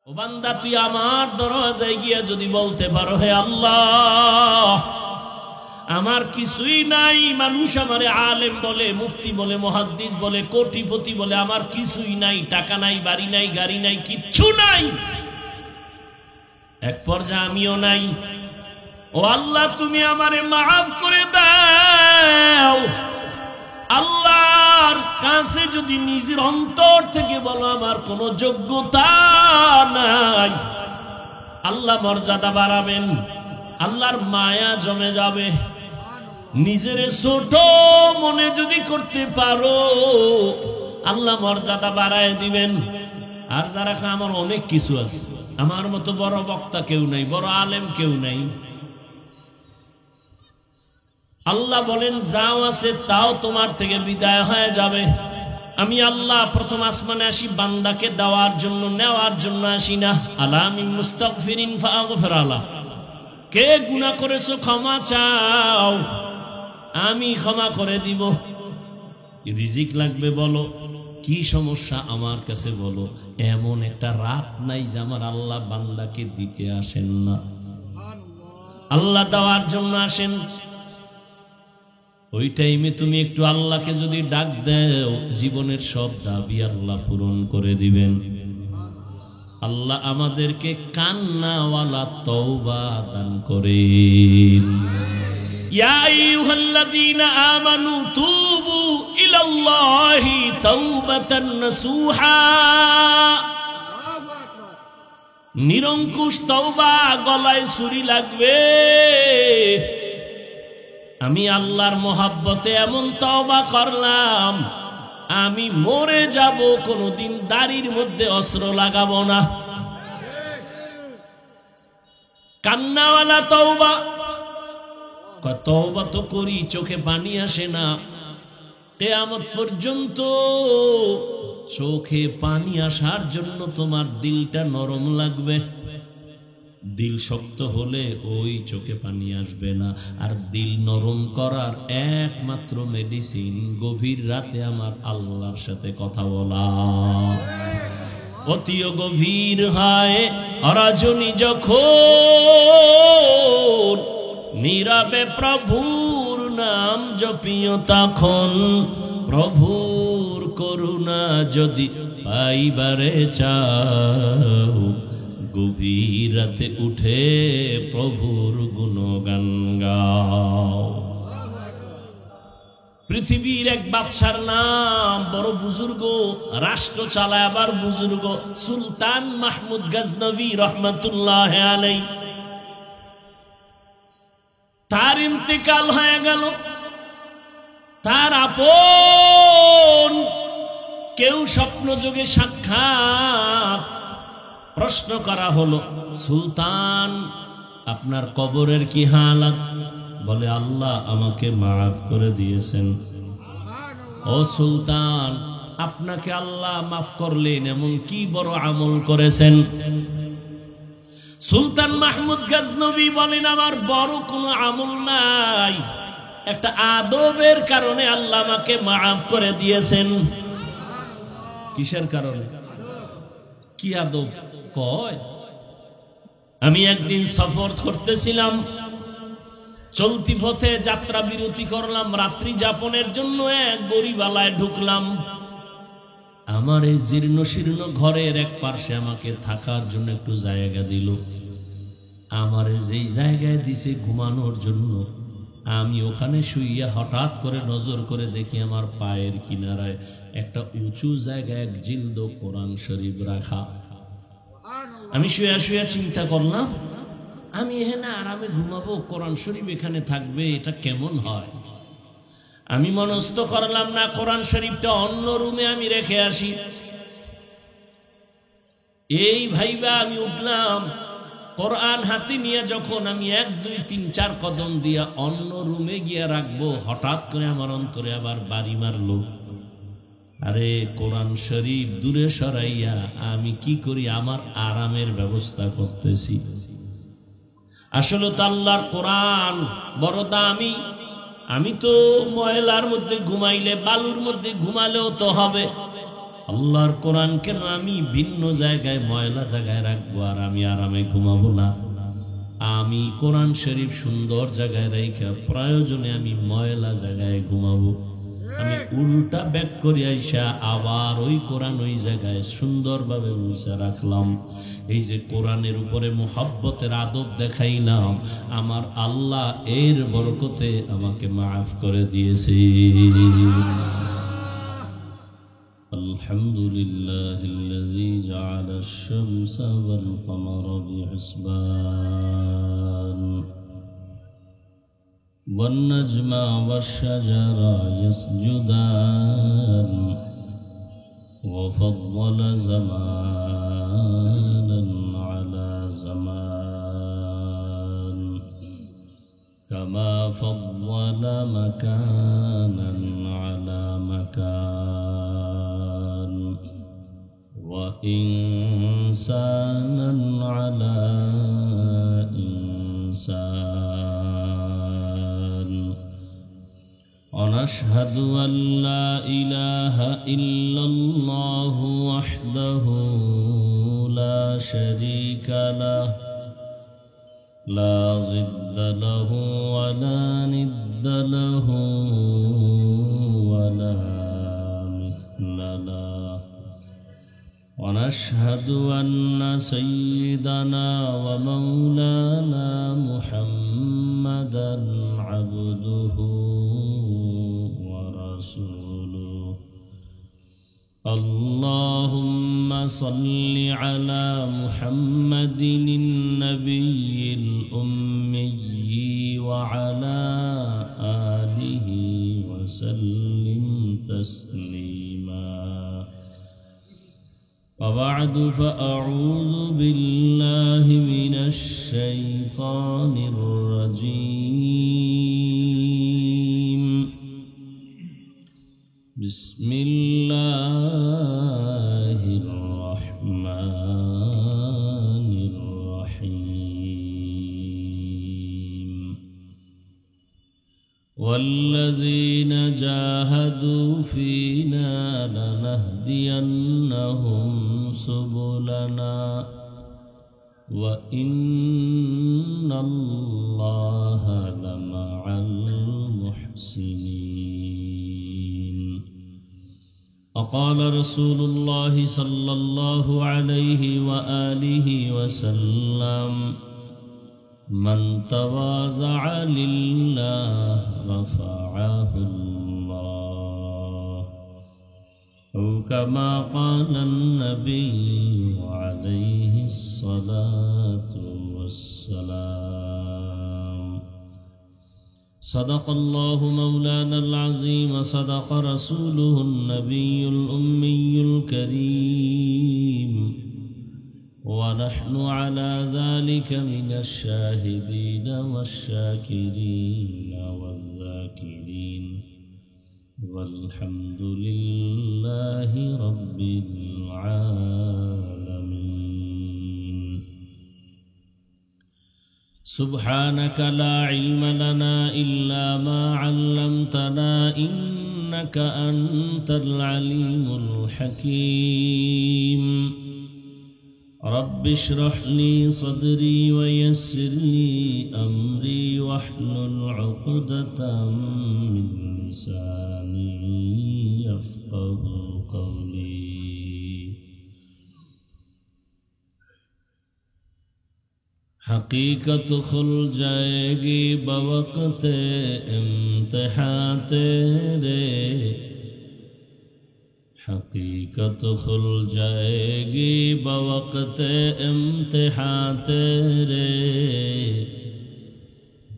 ও বান্দা, তুই আমার দরজায় গিয়ে যদি বলতে পারো, হে আল্লাহ, আমার কিছুই নাই, মানুষ আমারে আলেম বলে, মুফতি বলে, মুহাদ্দিস বলে, কোটিপতি বলে, আমার কিছুই নাই, টাকা নাই, বাড়ি নাই, গাড়ি নাই, কিচ্ছু নাই, এক পর্যায়ে আমিও নাই। ও আল্লাহ, তুমি আমারে মাফ করে দাও। আল্লাহর কাছে যদি নিজের অন্তর থেকে বলো, আমার কোনো যোগ্যতা নাই, আল্লাহ মর্যাদা বাড়াবেন, আল্লাহর মায়া জমে যাবে। নিজের ছোট মনে যদি করতে পারো, আল্লাহ মর্যাদা বাড়ায় দিবেন। আর যারা আমার অনেক কিছু আছে, আমার মতো বড় বক্তা কেউ নাই, বড় আলেম কেউ নাই, আল্লাহ বলেন যাও আছে তাও তোমার থেকে বিদায় হয়ে যাবে। আমি আল্লাহ প্রথম আসমানে আসি বান্দাকে দেওয়ার জন্য, নেওয়ার জন্য আসি না। আলামি মুস্তাগফিরিন ফাগফির আলা, কে গুনাহ করেছো ক্ষমা চাও, আমি ক্ষমা করে দিব। রিজিক লাগবে বলো, কি সমস্যা আমার কাছে বলো। এমন একটা রাত নাই যে আমার আল্লাহ বান্দাকে দিতে আসেন না, আল্লাহ দেওয়ার জন্য আসেন। ওই টাইমে তুমি একটু আল্লাহকে যদি ডাক দাও, জীবনের সব দাবি আল্লাহ পূরণ করে দিবেন। আল্লাহ আমাদেরকে কান্নাওয়ালা তওবা দান করেন। ইয়া আইয়ুহাল্লাযীনা আমানু তুবু ইলাল্লাহি তাওবাতান নাসুহা, নিরঙ্কুশ তওবা, গলায় ছুরি লাগবে। আমি আল্লাহর মোহাব্বতে এমন তওবা করলাম, আমি মরে যাব, কোনদিন দাড়ির মধ্যে অস্ত্র লাগাবো না। কান্নাওয়ালা তওবা। তওবা তো করি, চোখে পানি আসে না। কিয়ামত পর্যন্ত চোখে পানি আসার জন্য তোমার দিলটা নরম লাগবে। দিল শক্ত হলে ওই চোখে পানি আসবে না। আর দিল নরম করার একমাত্র মেডিসিন গভীর রাতে আমার আল্লাহর সাথে কথা বলা। অতিও গভীর হয় রজনী যখন, নীরবে প্রভুর নাম জপিও তখন। প্রভুর করুণা যদি পাইবারে চাও, গভীর রাতে উঠে প্রভুর গুণগান গাও। পৃথিবীর এক বাদশার নাম, বড় বুজুর্গ, রাষ্ট্র চালায় আবার বুজুর্গ, সুলতান মাহমুদ গজনবী রহমতুল্লাহ আলাইহি। তার ইন্তেকাল হয়ে গেল। তার আপন কেউ স্বপ্নযোগে সাক্ষাৎ, প্রশ্ন করা হলো, সুলতান আপনার কবরের কি হালাত? বলে আল্লাহ আমাকে মাফ করে দিয়েছেন। ও সুলতান, আপনাকে আল্লাহ মাফ করলেন, এমন কি বড় আমল করেছেন? সুলতান মাহমুদ গজনবী বলেন, আমার বড় কোনো আমল নাই, একটা আদবের কারণে আল্লাহ আমাকে মাফ করে দিয়েছেন। কিসের কারণে? কি আদব? কয় আমি একদিন সফর করতেছিলাম, চলতি পথে যাত্রা বিরতি করলাম, রাত্রি যাপনের জন্য এক গরিবালায় ঢুকলাম। আমার এই জীর্ণ শীর্ণ ঘরের এক পাশে আমাকে থাকার জন্য একটু জায়গা দিল। আমার যেই জায়গায় দিছে ঘুমানোর জন্য, আমি ওখানে শুইয়া হঠাৎ করে নজর করে দেখি আমার পায়ের কিনারায় একটা উঁচু জায়গায় এক জিলদ কোরআন শরীফ রাখা। আমি শুয়ে শুয়ে চিন্তা করলাম, আমি এখানে আরামে ঘুমাবো, কোরআন শরীফ এখানে থাকবে, এটা কেমন হয়? আমি মনস্থ করলাম না, কোরআন শরীফটা অন্য রুমে আমি রেখে আসি। এই ভাইবা আমি উঠলাম, কোরআন হাতে নিয়ে যখন আমি 1 2 3 4 কদম দিয়া অন্য রুমে গিয়ে রাখবো, হঠাৎ করে আমার অন্তরে আবার বাড়ি মারলো। আরে কোরআন শরীফ দূরে সরাইয়া আমি কি করি, আমার আরামের ব্যবস্থা করতেছি। আসলে তো আল্লাহর কোরআন বড় দামি। আমি তো ময়লার মধ্যে ঘুমাইলে, বালুর মধ্যে ঘুমালেও তো হবে, আল্লাহর কোরআন কেন আমি ভিন্ন জায়গায় ময়লা জায়গায় রাখবো আর আমি আরামে ঘুমাবো না? আমি কোরআন শরীফ সুন্দর জায়গায় রেখে প্রয়োজনে আমি ময়লা জায়গায় ঘুমাবো। আমি উল্টা ব্যাক করে আইসা আবার ওই কোরআন ওই জায়গায় সুন্দরভাবে মুছে রাখলাম। এই যে কোরআনের উপরে মুহাব্বতের আদব দেখাইলাম, আমার আল্লাহ এর বরকতে আমাকে মাফ করে দিয়েছে। আলহামদুলিল্লাহিল্লাযী জাআলাশ শামসা ওয়াল কমারা বিহিসবান والنجم والشجر يسجدان وفضل زمانا على زمان كما فضل مكانا على مكان وإنسانا على إنسان ونشهد أن لا إله إلا الله وحده لا شريك له لا ضد له ولا ند له ولا مثل له ونشهد أن سيدنا ومولانا محمدا عبده ورسوله اللهم صل على محمد النبي الأمي وعلى آله وسلم تسليما وبعد فأعوذ بالله من الشيطان الرجيم بسم الله الرحمن الرحيم والذين جاهدوا فينا لنهدينهم سبلنا وإن الله لمع المحسنين وقال رسول الله صلى الله عليه وآله وسلم من تواضع لله رفعه الله أو كما قال النبي عليه الصلاة والسلام صدق الله مولانا العظيم صدق رسوله النبي الأمي الكريم ونحن على ذلك من الشاهدين والشاكرين والذاكرين والحمد لله رب العالمين سبحانك لا علم لنا إلا ما علمتنا إنك أنت العليم الحكيم رب اشرح لي صدري ويسر لي أمري واحلل عقدة من لساني يفقه قولي حقیقت کھل جائے گی بوقت امتحان تیرے حقیقت کھل جائے گی بوقت امتحان تیرے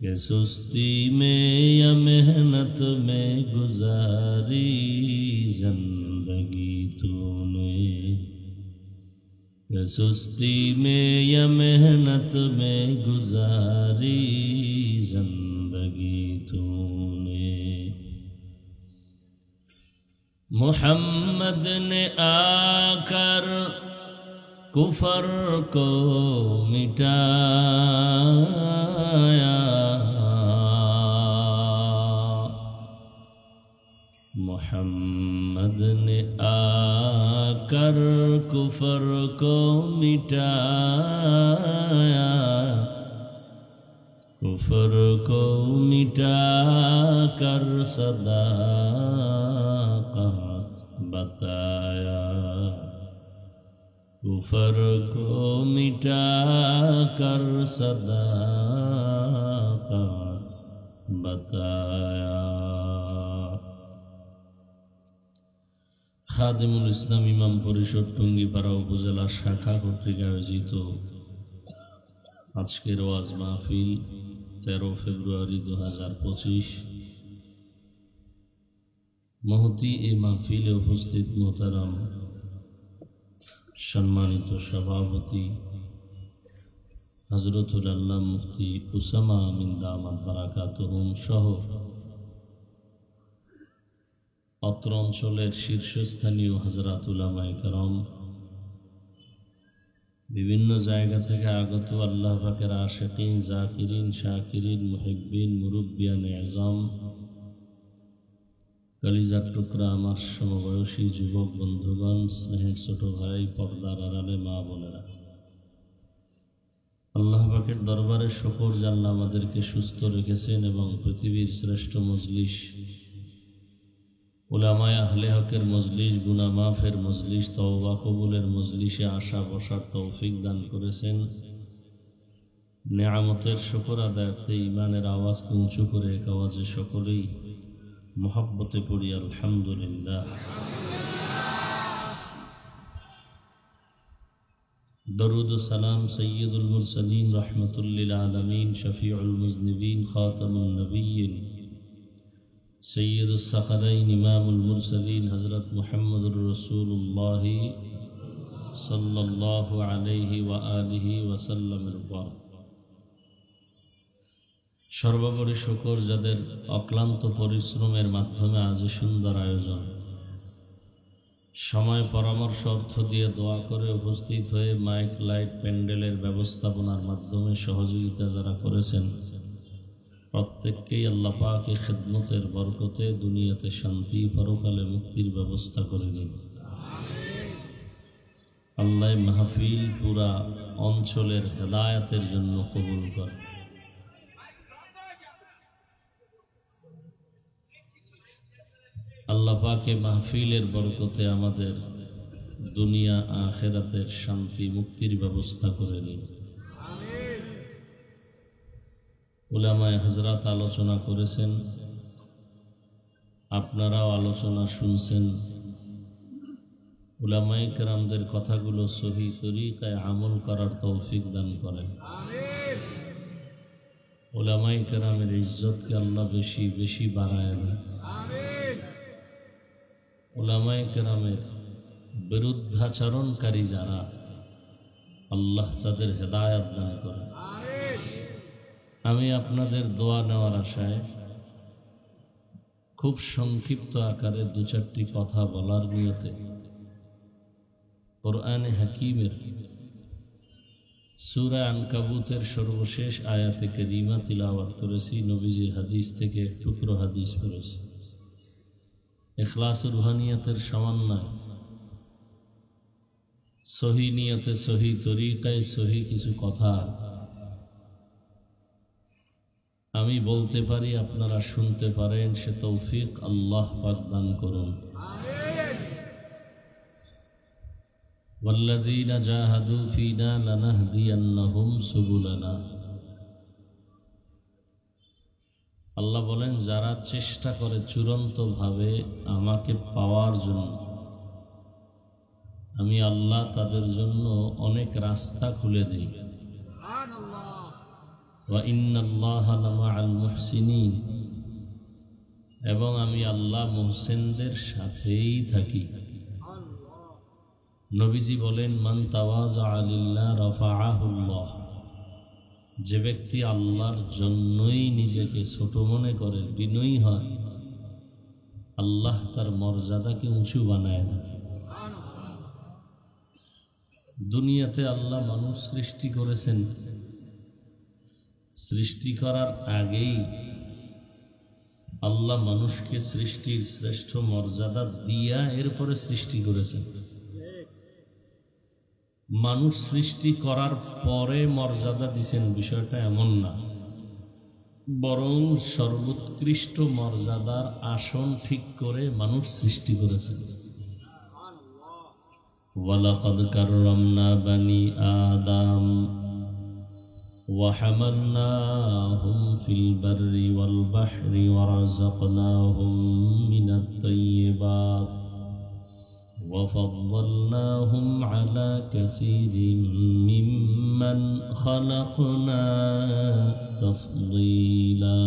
کہ سستی میں یا محنت میں گزاری زندگی تو نے کہ سستی میں یا محنت میں گزاری زندگی تو نے محمد نے آ کر کفر کو مٹایا محمد نے آ कर कुफर को मिटाया, कुफर को मिटा कर सदाकत बताया, कुफर को मिटा कर सदाकत बताया। খাদিমুল ইসলাম ইমাম পরিষদ টুঙ্গিপাড়া উপজেলা শাখা কর্তৃক আয়োজিত আজকের ওয়াজ মাহফিল 13 ফেব্রুয়ারি 2025। মহতি এই মাহফিলে উপস্থিত মোহতারাম সম্মানিত সভাপতি হযরতুল আল্লাহ মুফতি উসামা আমিন দামাত বারাকাতুহুম সহ অত্র অঞ্চলের শীর্ষস্থানীয় হযরত উলামায়ে কেরাম, বিভিন্ন জায়গা থেকে আগত আল্লাহ পাকের আশিকিন, জাকিরিন, শাকিরিন, মুহিব্বিন, মুরব্বিয়ানে আযম, কলিজার টুকরা আমার সমবয়সী যুবক বন্ধুগণ, স্নেহের ছোট ভাই, পর্দার আড়ালে মা বোনেরা, আল্লাহ পাকের দরবারে শুকর যে আল্লাহ আমাদেরকে সুস্থ রেখেছেন এবং পৃথিবীর শ্রেষ্ঠ মজলিস উলামায়ে আহলে হকের মজলিস, গুনাহ মাফের মজলিস, তওবা কবুলের মজলিসে আসা বসার তৌফিক দান করেছেন। নেয়ামতের শুকর আদায়ার্থে ইমানের আওয়াজকে উঁচু করে এক আওয়াজে সকলেই মুহাব্বতে পড়ি আলহামদুলিল্লাহ। দরুদ ও সালাম সৈয়দুল মুরসালিন রাহমাতুল লিল আলামিন শফিউল মুজনিবিন খাতামুন নবিয়্যিন সৈয়দুস সাখারাইন ইমামুল মুরসালিন হযরত মুহাম্মদুর রাসূলুল্লাহ সাল্লাল্লাহু আলাইহি ওয়া আলিহি ওয়াসাল্লামের উপর সর্বোপরি শুকর যাদের অক্লান্ত পরিশ্রমের মাধ্যমে আজ সুন্দর আয়োজন, সময় পরামর্শ অর্থ দিয়ে দোয়া করে উপস্থিত হয়ে মাইক লাইট প্যান্ডেলের ব্যবস্থাপনার মাধ্যমে সহযোগিতা যারা করেছেন, প্রত্যেককেই আল্লাহ পাক এই খিদমতের বরকতে দুনিয়াতে শান্তি, পরকালে মুক্তির ব্যবস্থা করে দিন। আল্লাহ মাহফিল পুরা অঞ্চলের হেদায়েতের জন্য কবুল করে। আল্লাহ পাকে মাহফিলের বরকতে আমাদের দুনিয়া আখিরাতের শান্তি মুক্তির ব্যবস্থা করে দিন। উলামায়ে হযরত আলোচনা করেছেন, আপনারাও আলোচনা শুনছেন। উলামায়ে কেরামদের কথাগুলো সহি তরিকায় আমল করার তৌফিক দান করেন। উলামায়ে কেরামের ইজ্জতকে আল্লাহ বেশি বেশি বাড়ায় দেন। উলামায়ে কেরামের বিরুদ্ধাচরণকারী যারা, আল্লাহ তাদের হেদায়েত দান করেন। আমি আপনাদের দোয়া নেওয়ার আশায় খুব সংক্ষিপ্ত আকারে দু চারটি কথা বলার নিয়তে কোরআনে হাকিমের সূরা আনকাবুতের সর্বশেষ আয়াতে কারিমা তিলাওয়াত করেছি। নবীজির হাদিস থেকে এক টুকরো হাদিস পড়েছি। ইখলাস ও রুহানিয়াতের সমন্বয়, সহি নিয়তে, সহি তরিকায়, সহি কিছু কথা আমি বলতে পারি, আপনারা শুনতে পারেন, সে তৌফিক আল্লাহ পাক দান করুন। ওয়াল্লাযীনা জাহাদু ফীনা লানাহদিয়ান্নাহুম সুবুলানা। আল্লাহ বলেন, যারা চেষ্টা করে চূড়ান্তভাবে আমাকে পাওয়ার জন্য, আমি আল্লাহ তাদের জন্য অনেক রাস্তা খুলে দিই। ওয়া ইন্নাল্লাহা লামাআল মুহসিনিন, এবং আমি আল্লাহ মুহসিনদের সাথেই থাকি। নবীজি বলেন, মান তাওয়াযা লিল্লাহ রাফাআহুল্লাহ। যে ব্যক্তি আল্লাহর জন্যই নিজেকে ছোট মনে করে, বিনয়ী হয়, আল্লাহ তার মর্যাদাকে উঁচু বানায় দেন। দুনিয়াতে আল্লাহ মানুষ সৃষ্টি করেছেন, সৃষ্টি করার আগেই আল্লাহ মানুষকে সৃষ্টির শ্রেষ্ঠ মর্যাদা দিয়া এরপরে সৃষ্টি করেছেন। মানুষ সৃষ্টি করার পরে মর্যাদা দিছেন, বিষয়টা এমন না, বরং সর্বোৎকৃষ্ট মর্যাদার আসন ঠিক করে মানুষ সৃষ্টি করেছেন। ওয়ালাকাদ কাররামনা বানি আদম ওয়া হামালনাহুম ফিল বাররি ওয়াল বাহরি ওয়া রাযাকনাহুম মিনাত তাইয়্যিবাত ওয়া ফাদ্দালনাহুম আলা কাসীরিন মিম্মান খালাকনা তাফদীলা।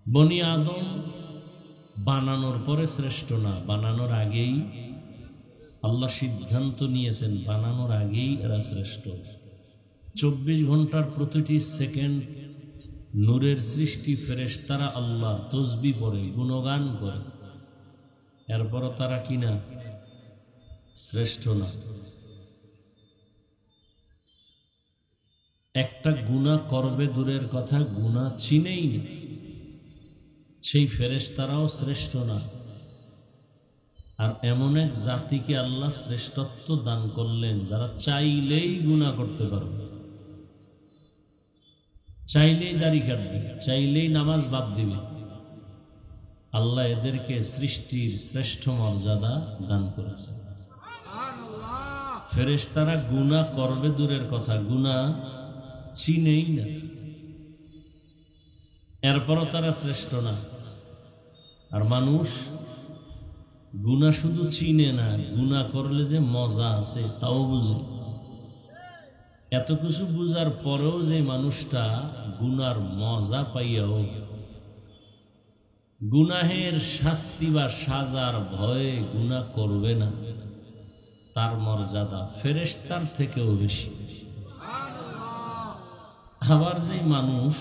বনি আদম বানানোর পরে শ্রেষ্ঠ না, বানানোর আগেই আল্লাহ সিদ্ধান্ত নিয়েছেন, বানানোর আগেই এরা শ্রেষ্ঠ। 24 ঘন্টার প্রতিটি সেকেন্ড নূরের সৃষ্টি, ফেরেশতারা আল্লাহ তসবিহ পড়ে, গুণগান করে, এরপরও তারা কিনা শ্রেষ্ঠ না। একটা গুনাহ করবে দূরের কথা, গুনাহ চিনেই না, সেই ফেরেশতারাও শ্রেষ্ঠ না। আর এমন এক জাতিকে আল্লাহ শ্রেষ্ঠত্ব দান করলেন যারা চাইলেই গুনাহ করতে পারবে, চাইলেই দাড়ি কাটবে, চাইলেই নামাজ বাদ দিবে। আল্লাহ এদেরকে সৃষ্টির শ্রেষ্ঠ মর্যাদা দান করেছেন। ফেরেশতারা গুনাহ করবে দূরের কথা, গুনাহ চিনেই না, এরপরও তারা শ্রেষ্ঠ না। আর মানুষ গুনাহ শুধু চিনে না, গুনাহ করলে যে মজা আছে তাও বুঝে। এত কিছু বুঝার পরেও যে মানুষটা গুনার মজা পাইয়াও গুনাহের শাস্তি বা সাজার ভয়ে গুনাহ করবে না, তার মর্যাদা ফেরেশতার থেকেও বেশি। আবার যে মানুষ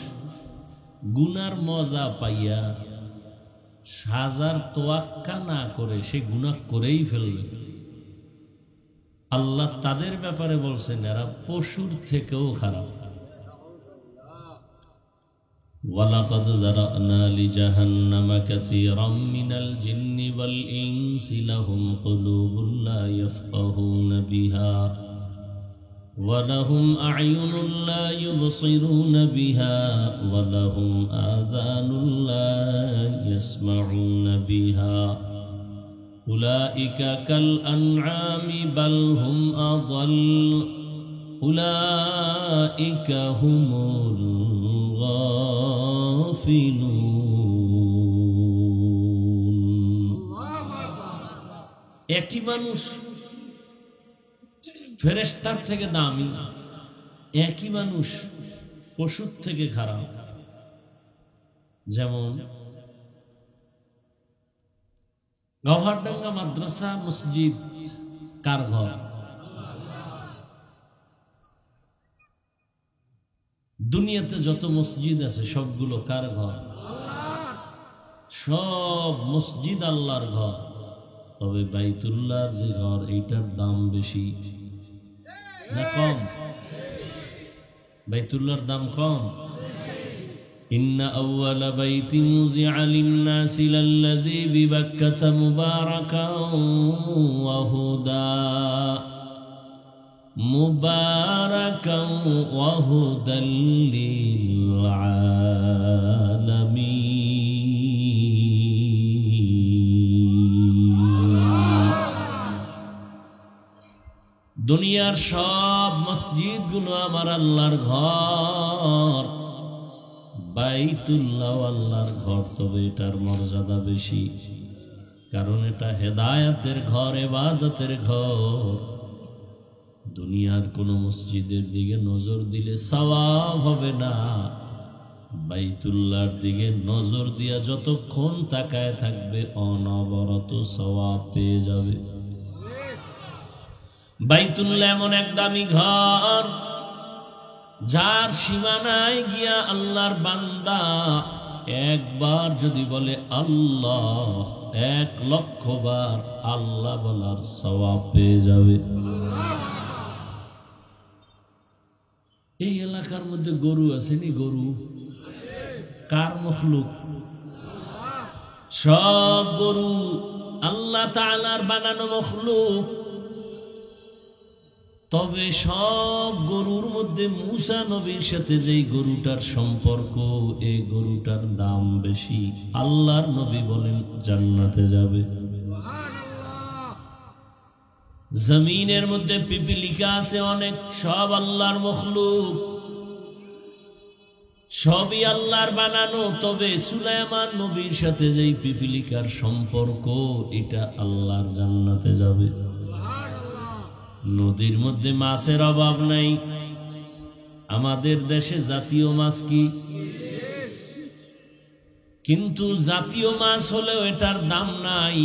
গুনার মজা পাইয়া সাজার তোয়াক্কা না করে সে গুনাহ করেই ফেলবে, আল্লাহ তাদের ব্যাপারে বলছেন এরা পশুর থেকেও খারাপ। ওয়ালাকাদ যারানা লিজাহান্নামা কাসীরাম মিনাল জিন্নি ওয়াল ইনসি লাহুম কুলুবুন লা ইয়াফকাহুনা বিহা ওয়া লাহুম আ'য়ুনুন লা ইউবসিরুনা বিহা ওয়া লাহুম আযানুন লা ইয়াসমাউনা বিহা উলাইকা কাল আনআমি বাল হুম আযাল উলাইকা হুমুল গাফিলুন। একই মানুষ ফেরেশতার থেকে দামি, একই মানুষ পশুর থেকে খারাপ। যেমন গওহারডাঙ্গা মাদ্রাসা মসজিদ কার ঘর? দুনিয়াতে যত মসজিদ আছে সবগুলো কার ঘর? সব মসজিদ আল্লাহর ঘর। তবে বাইতুল্লাহর যে ঘর, এইটার দাম বেশি না কম? বাইতুল্লাহর দাম কম। ইন্না আউওয়ালা বাইতিন উযিআ লিন-নাসি লাল্লাযী বিবাক্কাতা মুবারাকাও ওয়া হুদা মুবারাকাও ওয়া হুদাল লিল আলামিন। দুনিয়ার সব মসজিদগুলো আমার আল্লাহর ঘর, বাইতুল্লাহ আল্লাহর ঘর, তবে এটার মর্যাদা বেশি, কারণ এটা হেদায়েতের ঘর, ইবাদতের ঘর। দুনিয়ার কোন মসজিদের দিকে নজর দিলে সওয়াব হবে না, বাইতুল্লাহর দিকে নজর দিয়া যতক্ষণ তাকায় থাকবে অনবরত সওয়াব পেয়ে যাবে। বাইতুল্লাহ এমন এক দামি ঘর, যার সীমানায় গিয়া আল্লাহর বান্দা একবার যদি বলে আল্লাহ, 1,00,000 বার আল্লাহ বলার সওয়াব পেয়ে যাবে। এই এলাকার মধ্যে গরু আসেনি? গরু কার মখলুক? সব গরু আল্লাহ তাআলার বানানো মখলুক। তবে সব গরুর মধ্যে মুসা নবীর সাথে যেই গরুটার সম্পর্ক, এই গরুটার দাম বেশি। আল্লাহর নবী বলেন জান্নাতে যাবে। জমিনের মধ্যে পিপিলিকা আছে অনেক, সব আল্লাহর মখলুক, সবই আল্লাহর বানানো। তবে সুলাইমান নবীর সাথে যেই পিপিলিকার সম্পর্ক, এটা আল্লাহর জান্নাতে যাবে। নদীর মধ্যে মাছের অভাব নাই। আমাদের দেশে জাতীয় মাছ কি? কিন্তু জাতীয় মাছ হলেও এটার দাম নাই।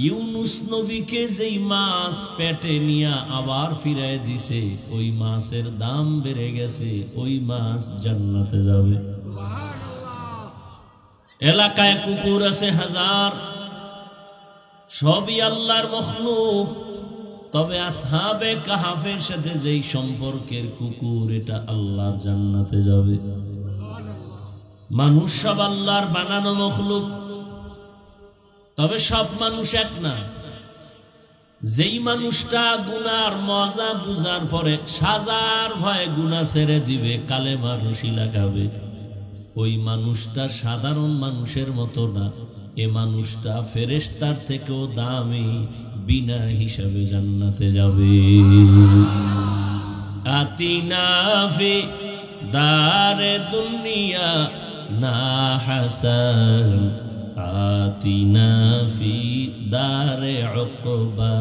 ইউনুস নবীকে যেই মাছ পেটে নিয়ে আবার ফিরায় দিছে, ওই মাছের দাম বেড়ে গেছে, ওই মাছ জান্নাতে যাবে। এলাকায় কুকুর আছে হাজার, সবই আল্লাহর মখলুক। তবে আসহাবে কাহাফের সাথে যেই সম্পর্কের কুকুর, এটা আল্লাহর জান্নাতে যাবে। মানুষ সব আল্লাহর বানানো মখলুক, তবে সব মানুষ এক না। যেই মানুষটা গুনার মজা বুঝার পরে সাজার ভয়ে গুনাহ ছেড়ে দিবে, কালেমা রশি লাগাবে, ওই মানুষটা সাধারণ মানুষের মতো না। এ মানুষটা ফেরেশতার থেকেও দামি, বিনা হিসাবে জান্নাতে যাবে। আতিনা ফি দারে দুনিয়া না হাসান, আতিনা ফি দারে উকবা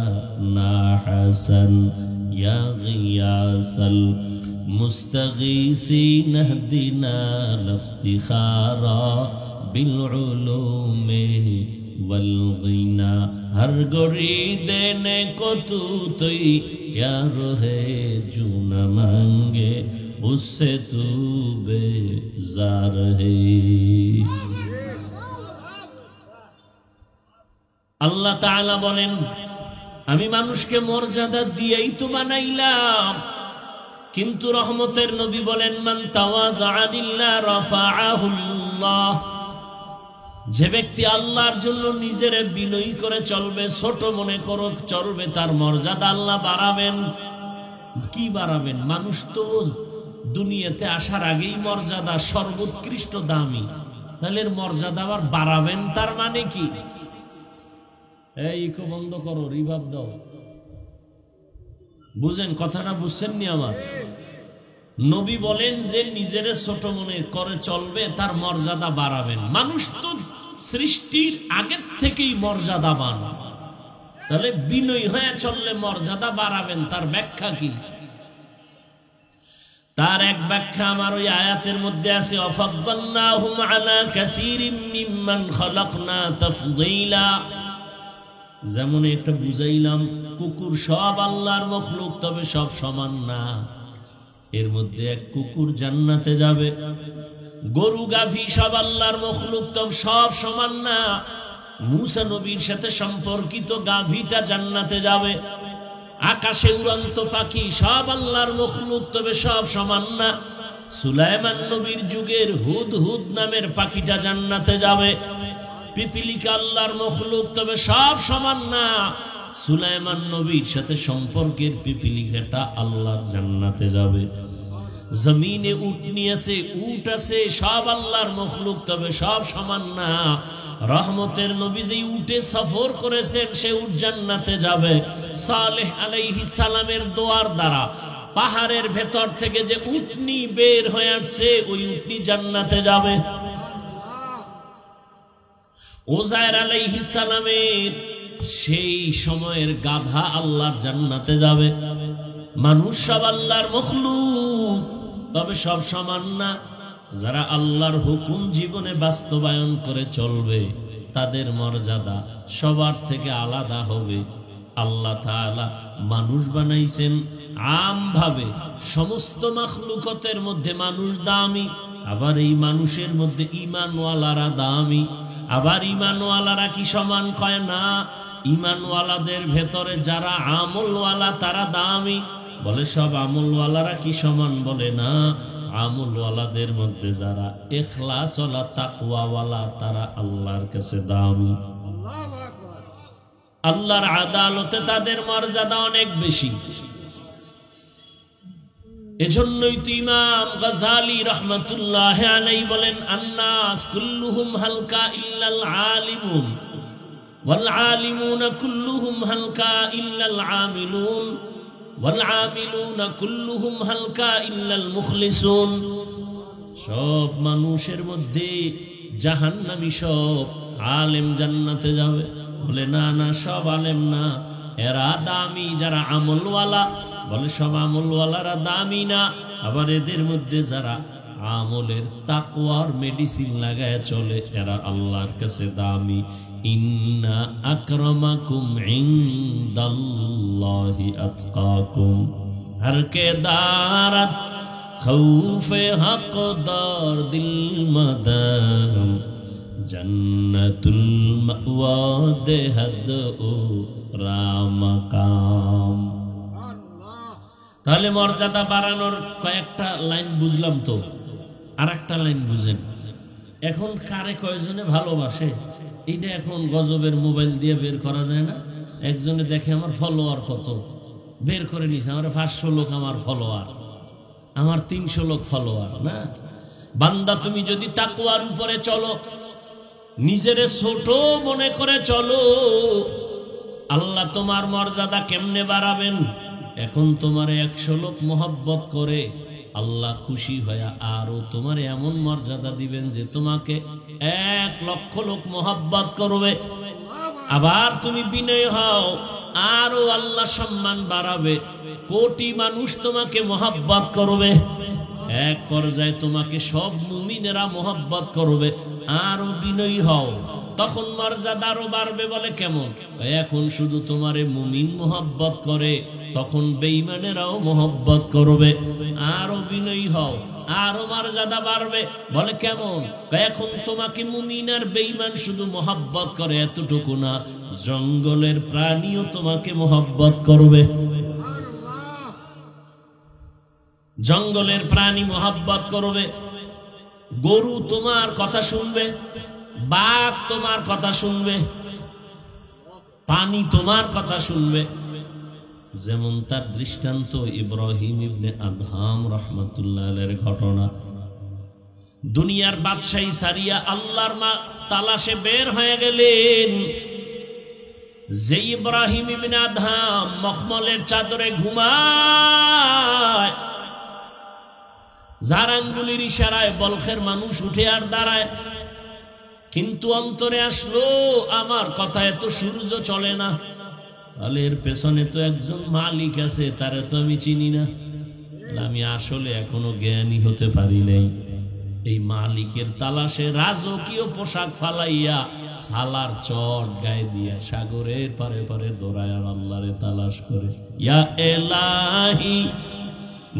না হাসান, ইয়া গিয়াসাল মুস্তাগীসিন ইহদিনা লিফতিখারা বিল উলুমি ওয়াল গিনা। हर गोरी देने को तू तैयार है, जो न मांगे उससे तू बेजार है। আল্লাহ তাআলা বলেন, আমি মানুষকে মর্যাদা দিয়েই তো বানাইলাম। কিন্তু রহমতের নবী বলেন, মান তাওয়াযা লিল্লাহ রাফাআহুল্লাহ। যে ব্যক্তি আল্লাহর জন্য নিজের বিনয়ী করে চলবে, ছোট মনে করে চলবে, তার মর্যাদা আল্লাহ বাড়াবেন। কি বাড়াবেন? মানুষ তো দুনিয়াতে আসার আগেই মর্যাদা সর্বোৎকৃষ্ট দামি, তাহলে মর্যাদা আবার বাড়াবেন, তার মানে কি? এই ইকো বন্ধ করো, রিভাব দাও। বুঝেন কথাটা? বুঝছেন নি আমার? নবী বলেন যে নিজের ছোট মনে করে চলবে, তার মর্যাদা বাড়াবেন। মানুষ তো সৃষ্টির আগের থেকেই মর্যাদাবান, তাহলে বিনয়ী হয়ে চললে মর্যাদা বাড়াবেন, তার ব্যাখ্যা কি? তার এক ব্যাখ্যা আমার ওই আয়াতের মধ্যে আছে, আফাদ্দালনাহুম আলা কাসীরিম মিম্মান খালাকনা তাফদীলা। যেমন এটা বুঝাইলাম, কুকুর সব আল্লাহর মখলুক, তবে সব সমান না। এর মধ্যে এক কুকুর জান্নাতে যাবে। গরু গাভী সব আল্লাহর মখলুক, তবে সব সমান না। মুসা নবীর সাথে সম্পর্কিত গাভীটা জান্নাতে যাবে। আকাশে উড়ন্ত পাখি সব আল্লাহর মখলুক, তবে সব সমান না। সুলাইমান নবীর যুগের হুদহুদ নামের পাখিটা জান্নাতে যাবে। পিপিলিকা আল্লাহর মখলুক, তবে সব সমান না। সুলাইমান নবীর সাথে সম্পর্কের পিপিলিকাটা আল্লাহর জান্নাতে যাবে। জমিনে উটনি আছে, উট আছে, সব আল্লাহর মখলুক, তবে সব সমান না। রহমতের নবী যে উটে সফর করেছেন, সে উট জান্নাতে যাবে। সালেহ আলাইহিস সালামের দোয়ার দ্বারা পাহাড়ের ভেতর থেকে যে উটনি বের হয়ে আসছে, ওই উটনি জান্নাতে যাবে। ওজায়ের আলাইহিস সালামের সেই সময়ের গাধা আল্লাহর জান্নাতে যাবে। মানুষ সব আল্লাহর মখলুক, তবে সব সমান না। যারা আল্লাহর হুকুম জীবনে বাস্তবায়ন করে চলবে, তাদের মর্যাদা সবার থেকে আলাদা হবে। আল্লাহ তাআলা মানুষ বানাইছেন আমভাবে, সমস্ত মাখলুকতের মধ্যে মানুষ দামি। আবার এই মানুষের মধ্যে ঈমানওয়ালারা দামি। আবার ঈমানওয়ালারা কি সমান? কয় না। ঈমানওয়ালাদের ভেতরে যারা আমলওয়ালা, তারা দামি। বলে সব আমলওয়ালারা কি সমান? বলে না। আমলওয়ালাদের মধ্যে যারা ইখলাসওয়ালা, তাকওয়াওয়ালা, তারা আল্লাহর কাছে দামি। আল্লাহর আদালতে তাদের মর্যাদা অনেক বেশি। এজন্যই তো ইমাম গাযালি রাহমাতুল্লাহি আলাইহি বলেন, আন্নাস কুল্লুহুম হালকা ইল্লাল আলিমুন ওয়াল আলিমুনা কুল্লুহুম হালকা ইল্লাল আমিলুন ওয়াল আমিলুনা কুল্লুহুম হালকা ইল্লাল মুখলিসুন। সব মানুষের মধ্যে জাহান্নামী, সব আলেম জান্নাতে যাবে। বলে না না, সব আলেম না, এরা দামি যারা আমলওয়ালা। বলে সব আমলওয়ালারা দামি না, আবার এদের মধ্যে যারা আমলের তাকওয়ার মেডিসিন লাগায় চলে এরা আল্লাহর কাছে দামি। ইন্না আকরামাকুম ইনদাল্লাহি আতকাকুম। হর কে দারাত খৌফে হকদার দিল মদাম জন্নতুল মাওয়া দেহদ ও রামকাম। তাহলে মর্যাদা বাড়ানোর কয়েকটা লাইন বুঝলাম, তো আর একটা লাইন বুঝেন। এখন কারে কয়জনে ভালোবাসে এইটা এখন গজবের মোবাইল দিয়ে বের করা যায় না। একজনে দেখে আমার ফলোয়ার কত, বের করে নিছে আমার 500 লোক আমার ফলোয়ার, আমার 300 লোক ফলোয়ার। না বান্দা, তুমি যদি তাকওয়ার উপরে চলো, নিজেরে ছোট মনে করে চলো, আল্লাহ তোমার মর্যাদা কেমনে বাড়াবেন। এখন তোমার 100 লোক মোহাব্বত করে, আল্লাহ খুশি হয়ে আরো তোমার এমন মর্যাদা দিবেন যে তোমাকে 1 লক্ষ লোক মোহাব্বত করবে। আবার তুমি বিনয় হও, আরো আল্লাহ সম্মান বাড়াবে, কোটি মানুষ তোমাকে মোহাব্বত করবে। এক পর্যায়ে তোমাকে সব মুমিনেরা মোহাব্বত করবে। আরো বিনয়ী হও, তখন মর্যাদা আরো বাড়বে। বলে কেমন? এখন শুধু তোমারে মুমিন মোহাব্বত করে, তখন বেঈমানেরাও মোহাব্বত করবে। আরো বিনয়ী হও, আরো মর্যাদা বাড়বে। বলে কেমন? এখন তোমাকে মুমিন আর বেঈমান শুধু মোহাব্বত করে এতটুকু না, জঙ্গলের প্রাণীও তোমাকে মোহাব্বত করবে। জঙ্গলের প্রাণী মোহাব্বত করবে, গরু তোমার কথা শুনবে, বাঘ তোমার কথা শুনবে, পানি তোমার কথা শুনবে। যেমন তার দৃষ্টান্ত ইব্রাহিম ইবনে আদহাম রাহমাতুল্লাহ আলাইহির ঘটনা। দুনিয়ার বাদশাহী সারিয়া আল্লাহর তালাশে বের হয়ে গেলেন। যে ইব্রাহিম ইবনে আদহাম মখমলের চাদরে ঘুমায়, যার আঙ্গুলির ইশারায় বলখের মানুষ উঠে আর দাঁড়ায়, কিন্তু অন্তরে আসলো আমার কথায় তো সূর্য চলে না, তাহলে এর পেছনে তো একজন মালিক আছে, তারে তো আমি চিনি না, আমি আসলে এখনো জ্ঞানী হতে পারি নাই। এই মালিকের তালাশে রাজকীয় পোশাক ফালাইয়া সালার চট গায়ে দিয়া সাগরের পারে পারে দৌড়ায় আর আল্লাহরে তালাশ করে। ইয়া এলাহি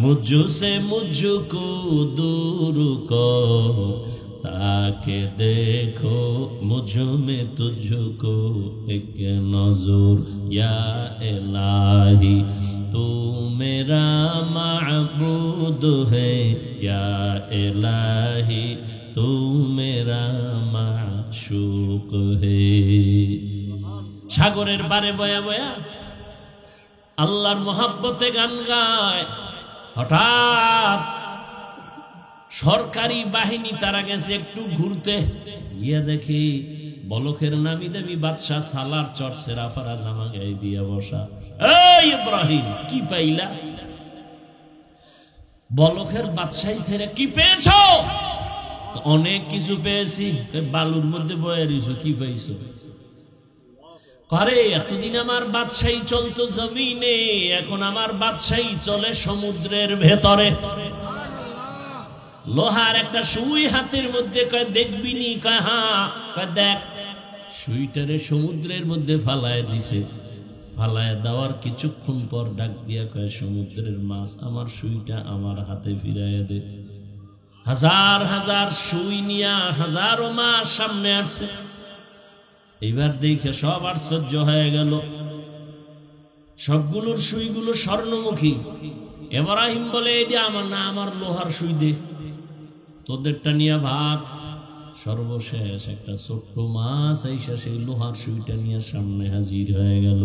মুঝসে মুঝকো দূর কর, তাকে দেখো মুঝ মে তুঝকো এক নজর। ইয়া ইলাহি তু মেরা মাবুদ है, या इलाही तू मेरा माशूक है। সাগরের পারে বয়া বয়া আল্লাহর মোহাব্বতে গান গায়। হঠাৎ সরকারি বাহিনী তারা গেছে একটু ঘুরতে, গিয়া দেখি বলখের নামি দেবী বাদশাহ সালার চট সেরাফারা জামা গায়ে দিয়া বসা। এই ইব্রাহিম কি পাইলা? বলখের বাদশাহী ছেড়ে কি পেয়েছো? অনেক কিছু পেয়েছি। বালুর মধ্যে বয়ে রইছো, কি পাইছো? করে এতদিন আমার বাদশাহী চলতো জমিনে, এখন আমার বাদশাহী চলে সমুদ্রের ভেতরে। লোহার একটা সুই হাতের মধ্যে, কয় দেখবি নি? কয় হ্যাঁ। কয় দেখ। সুইটারে সমুদ্রের মধ্যে ফালায় দিছে। ফালায় দেওয়ার কিছুক্ষণ পর ডাক দিয়া কয়, সমুদ্রের মাছ আমার সুইটা আমার হাতে ফিরাইয়া দে। হাজার হাজার সুই নিয়া হাজারো মাছ সামনে আসছে। এইবার দেখে সব আশ্চর্য হয়ে গেল, সবগুলোর সুইগুলো স্বর্ণমুখী। ইব্রাহিম বলে, এটা আমার না, আমার লোহার সুই দে, তোদেরটা নিয়ে ভাগ। সর্বশেষ একটা ছোট্ট মাছ আইসা সেই লোহার সুইটা নিয়ে সামনে হাজির হয়ে গেল।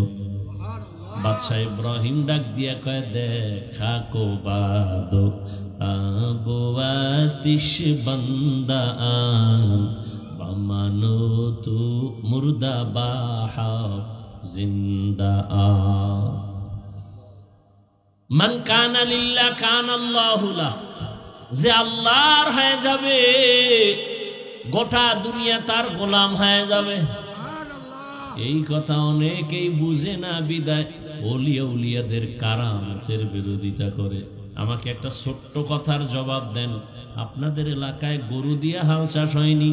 বাদশাহ ইব্রাহিম ডাক দিয়া কয়, দেখা কো বাদো আবো আতিশ বান্দা বামানো তু মুর্দা বাহা জিন্দা মান কানা লিল্লাহ কানা আল্লাহু লাহ। যে আল্লাহর হয়ে যাবে গোটা দুনিয়া তার গোলাম হয়ে যাবে। এই কথা অনেকেই বুঝে না, বিদায় ওলিয়া উলিয়াদের কারামতের বিরোধিতা করে। আমাকে একটা ছোট্ট কথার জবাব দেন, আপনাদের এলাকায় গরু দিয়ে হাল চাষ হয়নি?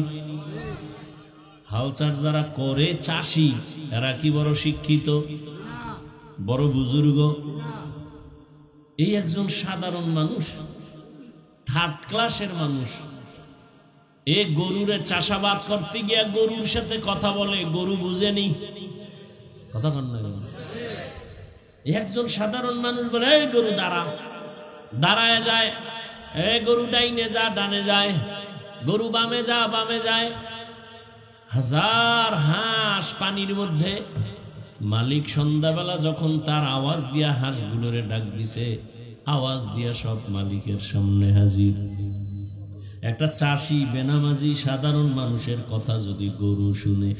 হাল চাষ যারা করে চাষি, এরা কি বড় শিক্ষিত, বড় বুজুর্গ? এই একজন সাধারণ মানুষ, থার্ড ক্লাসের মানুষ, এ গরুরে চাষাবাদ করতে গিয়া গরুর সাথে কথা বলে, গরু বুঝেনি কথা কন না। একজন সাধারণ মানুষ বলে, এই গরু দাঁড়া, দাঁড়ায় যায়। এ গরু ডাইনে যা ডানে যায়, গরু বামে যা বামে যায়। হাজার হাঁস পানির মধ্যে। মালিক সন্ধ্যাবেলা যখন তার আওয়াজ দিয়া হাঁসগুলোরে ডাক দিছে, আওয়াজ দিয়া সব মালিকের সামনে হাজির। একটা চাষি বেনামাজি সাধারণ মানুষের কথা যদি গরু শুনে,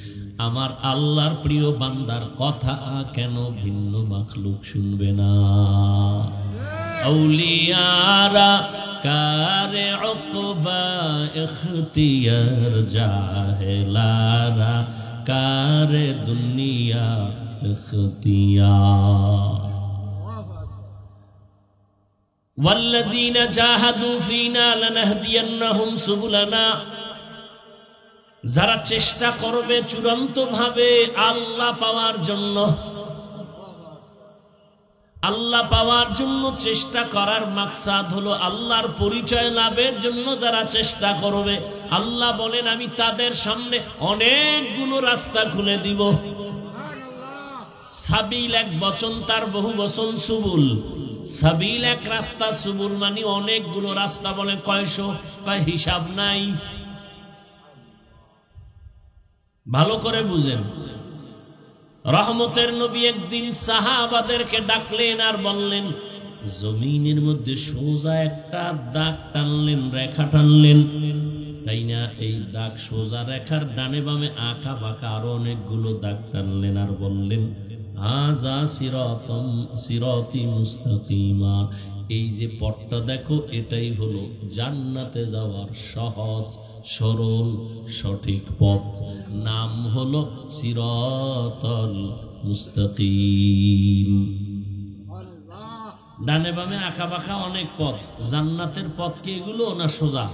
আমার আল্লাহর প্রিয় বান্দার কথা কেন ভিন্ন মাখলুক শুনবে না? আউলিয়ারা কারে উকবা ইখতিয়ার, জাহেলারা কারে দুনিয়া ইখতিয়ার। والذين جاهدوا فينا لنهدينهم سبلنا। যারা চেষ্টা করবে চূড়ান্ত ভাবে আল্লাহ পাওয়ার জন্য, আল্লাহ পাওয়ার জন্য চেষ্টা করার মাকসাদ হলো আল্লাহর পরিচয় লাভের জন্য যারা চেষ্টা করবে, আল্লাহ বলেন আমি তাদের সামনে অনেকগুলো রাস্তা খুলে দিব। সাবিল এক বচন, তার বহু বচন সুবুল। সাবিল এক রাস্তা, সুবুল মানে অনেকগুলো রাস্তা। বলে কয়শো? কয় হিসাব নাই। ভালো করে বুঝেন। রহমতের নবী একদিন সাহাবাদেরকে ডাকলেন আর বললেন, জমিনের মধ্যে সোজা একটা দাগ টানলেন, রেখা টানলেন, তাই না? এই দাগ সোজা রেখার ডানে বামে আঁকা বাঁকা আরো অনেকগুলো দাগ টানলেন আর বললেন, হাযা সিরাতি মুস্তাকিমা। এই যে পথটা দেখো, এটাই হলো জান্নাতে যাওয়ার সহজ সরল সঠিক পথ। নাম হলো সিরাতাল মুস্তাকিম। ডানে বামে আঁকা বাঁকা অনেক পথ, জান্নাতের পথ কি এগুলো না সোজা?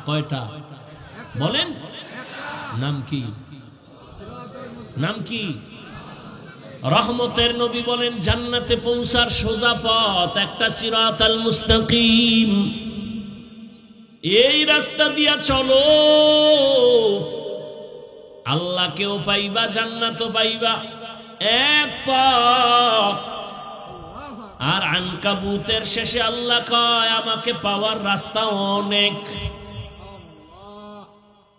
কয়টা বলেন? নাম কি? নাম কি? রহমতের নবী বলেন জান্নাতে পৌঁছার সোজা পথ একটা সিরাতাল মুস্তাকিম। এই রাস্তা দিয়া চলো, আল্লাহকেও পাইবা, জান্নাতও পাইবা, এক পথ। আর আনকাবুতের শেষে আল্লাহ কয় আমাকে পাওয়ার রাস্তা অনেক।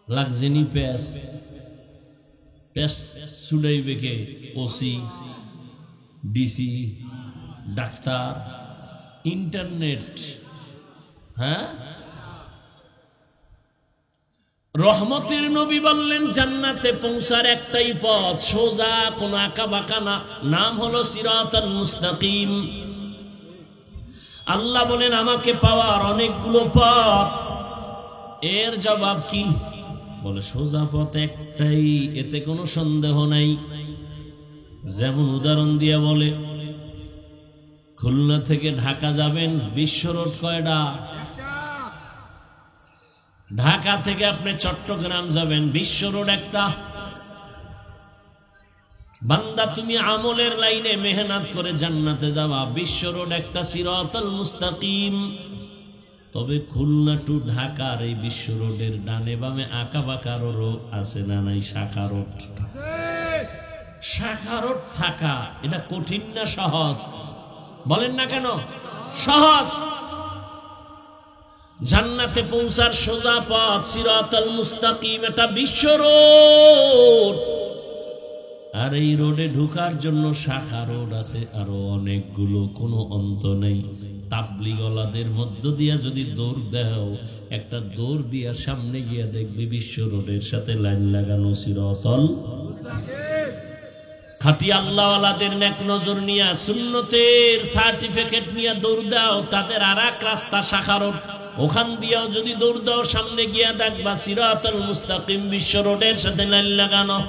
লাগজেনি পেস পেস ছুড়াইবে কে? ওসি, ডিসি, ডাক্তার, ইন্টারনেট। হ্যাঁ, রহমতের নবী বললেন জান্নাতে পৌঁছার একটাই পথ, সোজা, কোন আঁকা বাঁকা না। নাম হলো সিরাতাল মুস্তাকিম। আল্লাহ বলেন আমাকে পাওয়ার অনেকগুলো পথ। এর জবাব কি? বলে সোজা পথ একটাই, এতে কোনো সন্দেহ নাই। যেমন উদাহরণ দিয়ে বলে, খুলনা থেকে ঢাকা যাবেন, বিশ্ব রোড কয়টা? ঢাকা থেকে আপনি চট্টগ্রাম যাবেন, বিশ্ব রোড একটা। বান্দা তুমি আমলের লাইনে মেহনত করে জান্নাতে যাওয়া, বিশ্ব রোড একটা, সিরাতাল মুস্তাকিম। তবে খুলনা টু ঢাকার এই বিশ্ব রোডের ডানে বামে আঁকা বাঁকা রোড আছে না নাই? শাখা রোড। শাখা রোড থাকা এটা কঠিন না সহজ? বলেন না কেন সহজ? জান্নাতে পৌঁছার সোজা পথ সিরাতাল মুস্তাকিম, এটা বিশ্ব রোড। আর এই রোডে ঢোকার জন্য শাখা রোড আছে আরো অনেকগুলো, কোনো অন্ত নেই। তাবলিগওয়ালাদের মধ্য দিয়া যদি দৌড় দাও, একটা দৌড় দিয়া সামনে গিয়া দেখবি বিশ্ব রোডের সাথে লাইন লাগানো সিরাতাল মুস্তাকিম। খাঁটি আল্লাহওয়ালাদের নেক নজর নিয়া সুন্নতের সার্টিফিকেট নিয়ে দৌড় দাও, তাদের আর এক রাস্তা শাখা রোড, ওখান দিয়েও যদি দৌড় দাও সামনে গিয়া দেখবা সিরাতাল মুস্তাকিম বিশ্ব রোডের সাথে লাইন লাগানো।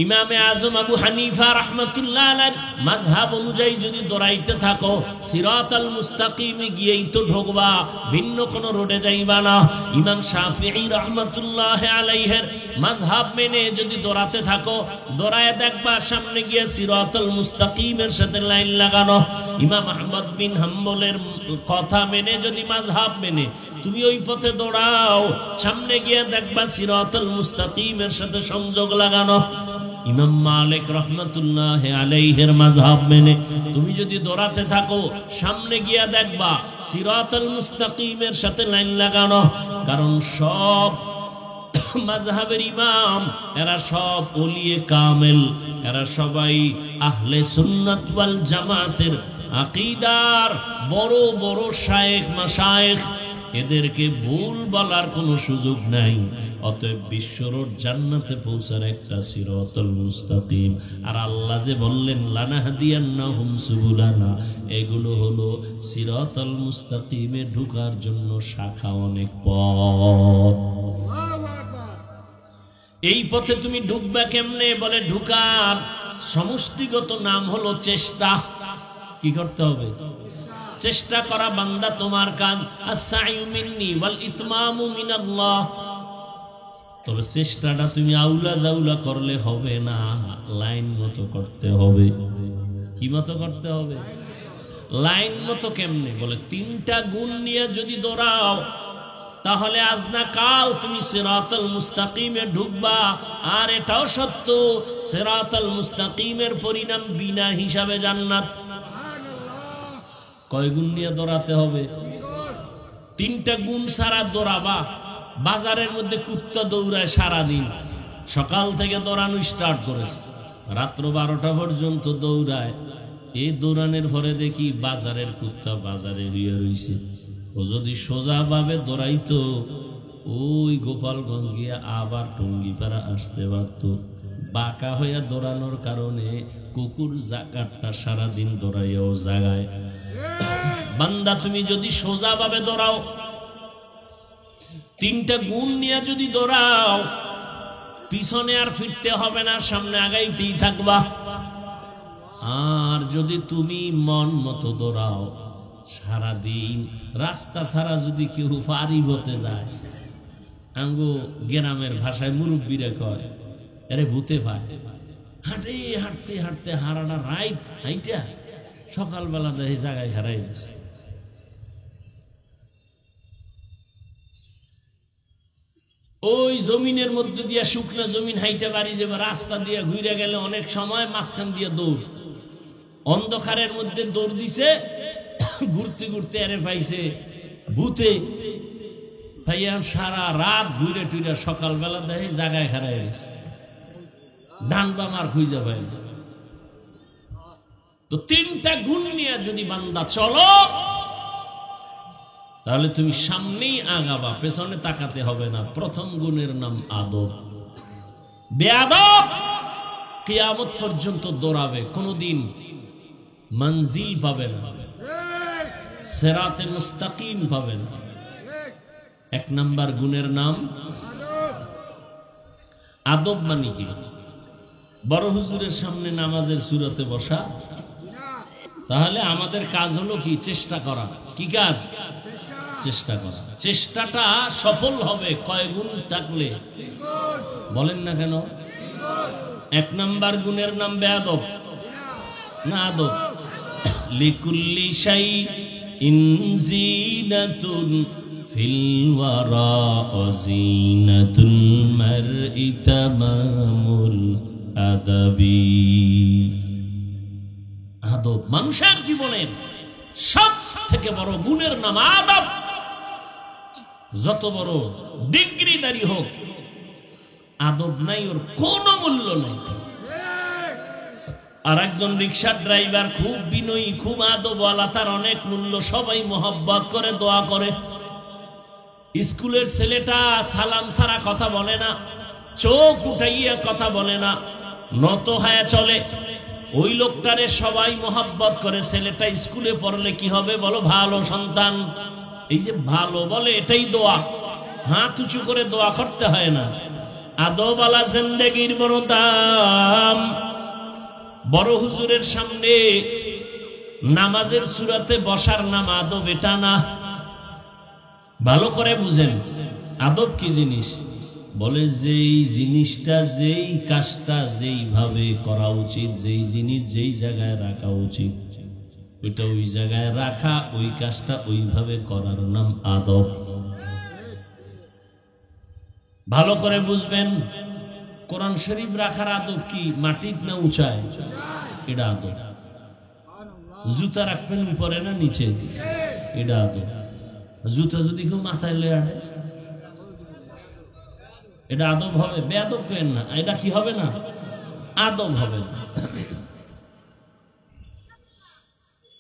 ইমামে আজম আবু হানিফা রাহমাতুল্লাহ আলাইহি মাযহাব অনুযায়ী যদি দৌড়াইতে থাকো, সিরাতাল মুস্তাকিমে গিয়েই তো ঢোকবা, ভিন্ন কোন রোডে যাইবা না। ইমাম শাফিঈ রাহমাতুল্লাহ আলাইহির মাযহাব মেনে যদি দৌড়াতে থাকো, দৌড়ায় দেখবা সামনে গিয়ে সিরাতাল মুস্তাকিমের সাথে লাইন লাগানো। ইমাম আহমদ বিন হাম্বলের কথা মেনে যদি মাযহাব মেনে তুমি ওই পথে দৌড়াও, সামনে গিয়ে দেখবা সিরাতাল মুস্তাকিমের সাথে সংযোগ লাগানো। ইমাম মালিক রহমাতুল্লাহ আলাইহির মাযহাব মেনে তুমি যদি দৌড়াতে থাকো, সামনে গিয়া দেখবা সিরাতাল মুস্তাকিমের সাথে লাইন লাগানো। কারণ সব মাযহাবের ইমাম এরা সব ওলিয়ে কামেল, এরা সবাই আহলে সুন্নাত ওয়াল জামাতের আকীদার বড় বড় শায়েখ মাশায়েখ, এদেরকে ভুল বলার কোনো সুযোগ নাই। অতএব বিশ্ব রোড জান্নাতে পৌঁছার একটা সিরাতাল মুস্তাকিম। আর আল্লাহ যে বললেন লানাহদিয়ান্নাহুম সুবুলানা, এগুলো হলো সিরাতাল মুস্তাকিমে ঢোকার জন্য শাখা অনেক পথ। এই পথে তুমি ঢুকবা কেমনে? বলে ঢুকার সমষ্টিগত নাম হলো চেষ্টা। কি করতে হবে? চেষ্টা করা বান্দা তোমার কাজ। আস-সাইয়ু মিন্নি ওয়াল ইতমামু মিনাল্লাহ। তবে চেষ্টাটা তুমি আউলা জাউলা করলে হবে না, লাইন মতো করতে হবে। কি মতো করতে হবে? লাইন মতো কেমনে? বলে তিনটা গুণ নিয়ে যদি দৌড়াও, তাহলে আজ না কাল তুমি সিরাতাল মুস্তাকিমে ঢুকবা। আর এটাও সত্য, সিরাতাল মুস্তাকিমের পরিণাম বিনা হিসাবে জান্নাত। কয় গুণ নিয়ে দৌড়াতে হবে? তিনটা গুণ ছাড়া দৌড়াবা। বাজারের মধ্যে কুত্তা দৌড়ায় সারাদিন, সকাল থেকে দৌড়ানো স্টার্ট করেছে, রাত্র 12টা পর্যন্ত দৌড়ায়। এই দৌড়ানোর পরে দেখি বাজারের কুত্তা বাজারে হইয়া রইছে। ও যদি সোজা ভাবে দৌড়াইতো, ওই গোপালগঞ্জ গিয়া আবার টঙ্গিপাড়া আসতে পারত। বাঁকা হইয়া দৌড়ানোর কারণে কুকুর জাকাতটা সারাদিন দৌড়াইয়াও জাগায়। বান্দা তুমি যদি সোজা ভাবে দৌড়াও, তিনটা গুণ নিয়ে যদি দৌড়াও, পিছনে আর ফিরতে হবে না, সামনে আগাইতেই থাকবা। আর যদি তুমি মন মতো দৌড়াও, সারাদিন রাস্তা ছাড়া যদি কেউ পারি হতে যায়, আঙ্গো গ্রামের ভাষায় মুরব্বীরা কয় আরে ভূতে পায়। হাঁটে হাঁটতে হাঁটতে হারাটা রাইট হাইটা সকালবেলা দেখে জায়গায় হারাই গেছে। ওই জমিনের মধ্যে দিয়া শুকনা জমিন হাইটা বাড়ি যাবে, রাস্তা দিয়া ঘুরে গেলে অনেক সময় মাঝখান দিয়ে দৌড়, অন্ধকারের মধ্যে দৌড় দিছে, ঘুরতে ঘুরতে আরে পাইছে ভূতে। ভাইয়া সারা রাত ঘুরে টুইরা সকালবেলা দেখে জায়গায় হারাই গেছে, ডান বাম আর খুঁজে পাই না। তো তিনটা গুণ নিয়ে যদি বান্দা চলো, তাহলে তুমি সামনেই আগাবা, পেছনে তাকাতে হবে না। প্রথম গুণের নাম আদব। বেয়াদব কিয়ামত পর্যন্ত দৌড়াবে, কোনদিন মঞ্জিল পাবে না, সিরাতে মুস্তাকিম পাবে না। এক নাম্বার গুণের নাম আদব। মানে কি? বড় হুজুরের সামনে নামাজের সুরাতে বসা। তাহলে আমাদের কাজ হলো কি? চেষ্টা করা। কি কাজ? চেষ্টা করা। চেষ্টাটা সফল হবে কয় গুণ থাকলে? বলেন না কেন? এক নাম্বার গুণের নাম বেয়াদব না আদব। লিকুল্লি শাইইন জিনাতুন ফিল ওয়ারা জিনাতুল মারই তামামুল আদাবি। আদব মানুষের জীবনের সব থেকে বড় গুণের নাম আদব। যত বড় ডিগ্রিদারি হোক, আদব নাই, ওর কোনো মূল্য নাই। আর একজন রিক্সার ড্রাইভার খুব বিনয়ী, খুব আদবওয়ালা, তার অনেক মূল্য, সবাই মোহাব্বত করে, দোয়া করে। স্কুলের ছেলেটা সালাম ছাড়া কথা বলে না, চোখ উঠাইয়া কথা বলে না, নত হয়ে চলে, ওই লোকটারে সবাই মোহাব্বত করে। ছেলেটা স্কুলে পড়লে কি হবে বলো? ভালো সন্তান। এই যে ভালো বলে, এটাই দোয়া, হাত উঁচু করে দোয়া করতে হয় না। আদবওয়ালা জিন্দেগির বড় দাম। বড় হুজুরের সামনে নামাজের সুরাতে বসার নাম আদব, এটা না। ভালো করে বুঝেন আদব কি জিনিস। বলে যেই জিনিসটা, যেই কাজটা যেইভাবে করা উচিত, যেই জিনিস যেই জায়গায় রাখা উচিত, ওইটা ওই জায়গায় রাখা, ওই কাজটা ওইভাবে করার নাম আদব। ভালো করে বুঝবেন। কোরআন শরীফ রাখার আদব কি? মাটির না উঁচায়? এটা আদব। জুতা রাখবেন উপরে না নিচে? এটা আদব। জুতা যদি কেউ মাথায় লয়ে আনে, এটা আদব হবে? বেয়াদব কেন না, এটা কি হবে না? আদব হবে না।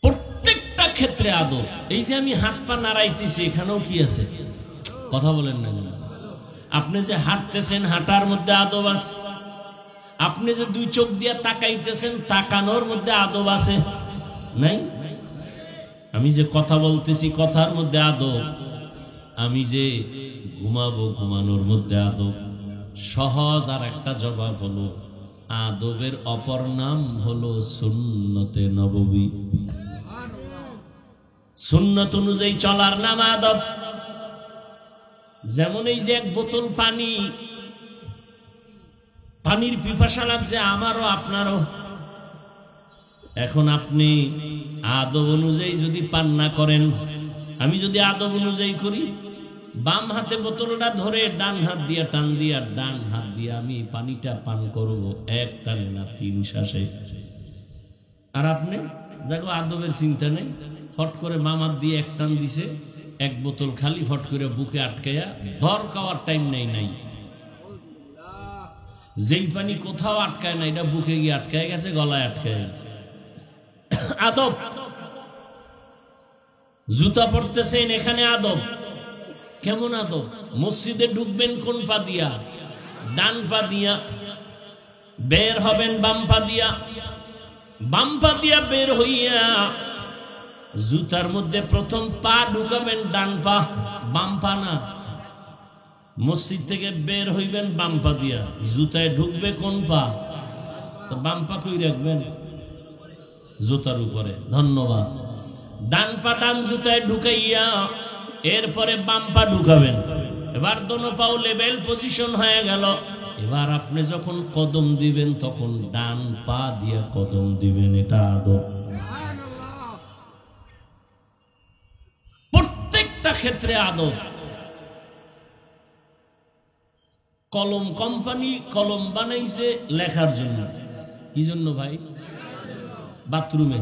প্রত্যেকটা ক্ষেত্রে আদব। এই যে আমি হাত পা নাড়াইতেছি, এখানেও কি আছে? কথা বলেন না কেন? আপনি যে হাঁটতেছেন, হাঁটার মধ্যে আদব আছে। আপনি যে দুই চোখ দিয়ে তাকাইতেছেন, তাকানোর মধ্যে আদব আছে নাই? আমি যে কথা বলতেছি, কথার মধ্যে আদব। আমি যে ঘুমাবো, ঘুমানোর মধ্যে আদব। সহজ আর একটা জবাব হলো, আদবের অপর নাম হলো সুন্নতে নববী। সুন্নত অনুযায়ী চলার নাম আদব। যেমন এই যে এক বোতল পানি, পানির পিপাসা লাগছে আমারও আপনারও। এখন আপনি আদব অনুযায়ী যদি পান না করেন, আমি যদি আদব অনুযায়ী করি, বাম হাতে বোতলটা ধরে ডান হাত দিয়া টান দিয়া, ডান হাত দিয়ে আমি পানিটা পান করব, এক টানে না, 3 শ্বাসে। আর আপনি যাকে আদবের চিন্তা নেই, ফট করে বাম হাত দিয়ে এক টান দিছে, এক বোতল খালি, ফট করে বুকে আটকাইয়া, ধর খাওয়ার টাইম নাই। যেই পানি কোথাও আটকায় না, এটা বুকে গিয়ে আটকায় গেছে, গলায় আটকায় গেছে। আদব। জুতা পড়তেছেন, এখানে আদব। কেমন আদব? মসজিদে ঢুকবেন কোন পা দিয়া? ডান পা দিয়া। বের হবেন বাম পা দিয়া। বাম পা দিয়া বের হইয়া জুতার মধ্যে প্রথম পা ঢুকাবেন ডান পা, বাম পা না। মসজিদ থেকে বের হইবেন বাম পা দিয়া, জুতায় ঢুকবে কোন পা? বাম পা কই রাখবেন? জুতার উপরে। ধন্যবাদ। ডান পা ডান জুতায় ঢুকাইয়া এরপরে বাম পা ঢুকাবেন। এবার দোনো পাও লেভেল পজিশন হয়ে গেল। এবার আপনি যখন কদম দিবেন, তখন ডান পা দিয়ে কদম দিবেন। এটা আদব। প্রত্যেকটা ক্ষেত্রে আদব। কলম কোম্পানি কলম বানাইছে লেখার জন্য। কি জন্য ভাই? বাথরুমে।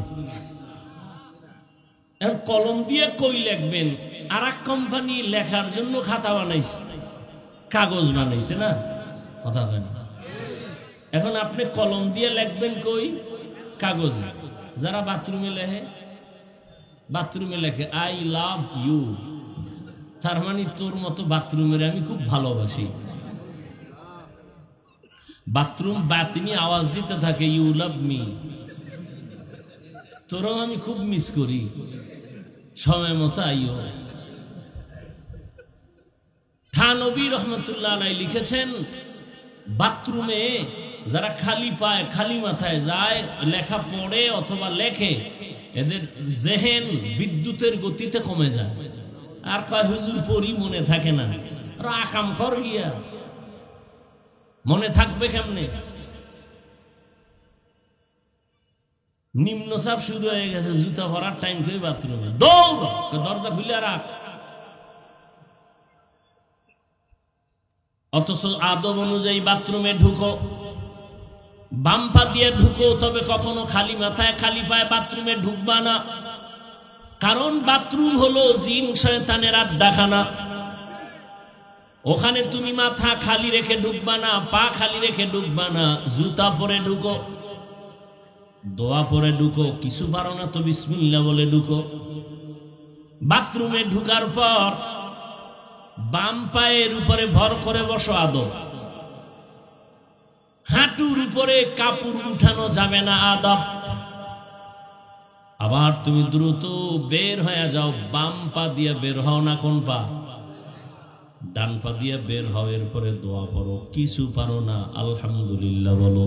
এখন কলম দিয়ে কই লিখবেন? আর এক কোম্পানি লেখার জন্য খাতা বানাইছে, কাগজ বানাইছে না? কথা হয় না। এখন আপনি কলম দিয়ে লিখবেন কই? কাগজে। যারা বাথরুমে লেখে, বাথরুমে লেখে আই লাভ ইউ, তার মানে তোর মতো বাথরুমের আমি খুব ভালোবাসি। বাথরুম বাতিনি আওয়াজ দিতে থাকে, ইউ লাভ মি, তোরও আমি খুব মিস করি, সময় মতো আইও। থানবী রহমতুল্লাহ আলাইহি লিখেছেন, বাথরুমে যারা খালি পায়, খালি মাথায় যায়, লেখা পড়ে অথবা লেখে, এদের জেহেন বিদ্যুতের গতিতে কমে যায়। আর কয় হুজুর পড়ি, মনে থাকে না। আর আকাম কর গিয়া, মনে থাকবে কেমনে? নিম্নচাপ শুরু হয়ে গেছে, জুতা ভরার টাইম করে বাথরুমে দৌড়, দরজা খুলে রাখ। অথচ আদব অনুযায়ী বাথরুমে ঢুকো, বাম পা দিয়ে ঢুকো, তবে কখনো খালি মাথায় খালি পায়ে বাথরুমে ঢুকবা না। কারণ বাথরুম হলো জিন শয়তানের আড্ডাখানা। ওখানে তুমি মাথা খালি রেখে ঢুকবা না, পা খালি রেখে ঢুকবা না, জুতা পরে ঢুকো, দোয়া পরে ঢুকো। কিছু পারো না তো বিসমিল্লাহ বলে ঢুকো। বাথরুমে ঢুকার পর বাম পায়ের উপরে ভর করে বসো আদব। হাঁটুর উপরে কাপড় উঠানো যাবে না আদব। আবার তুমি দ্রুত বের হয়ে যাও, বাম পা দিয়ে বের হও না কোন পা? ডান পা দিয়ে বের হও। এরপরে দোয়া পড়ো। কিছু পারো না আলহামদুলিল্লাহ বলো।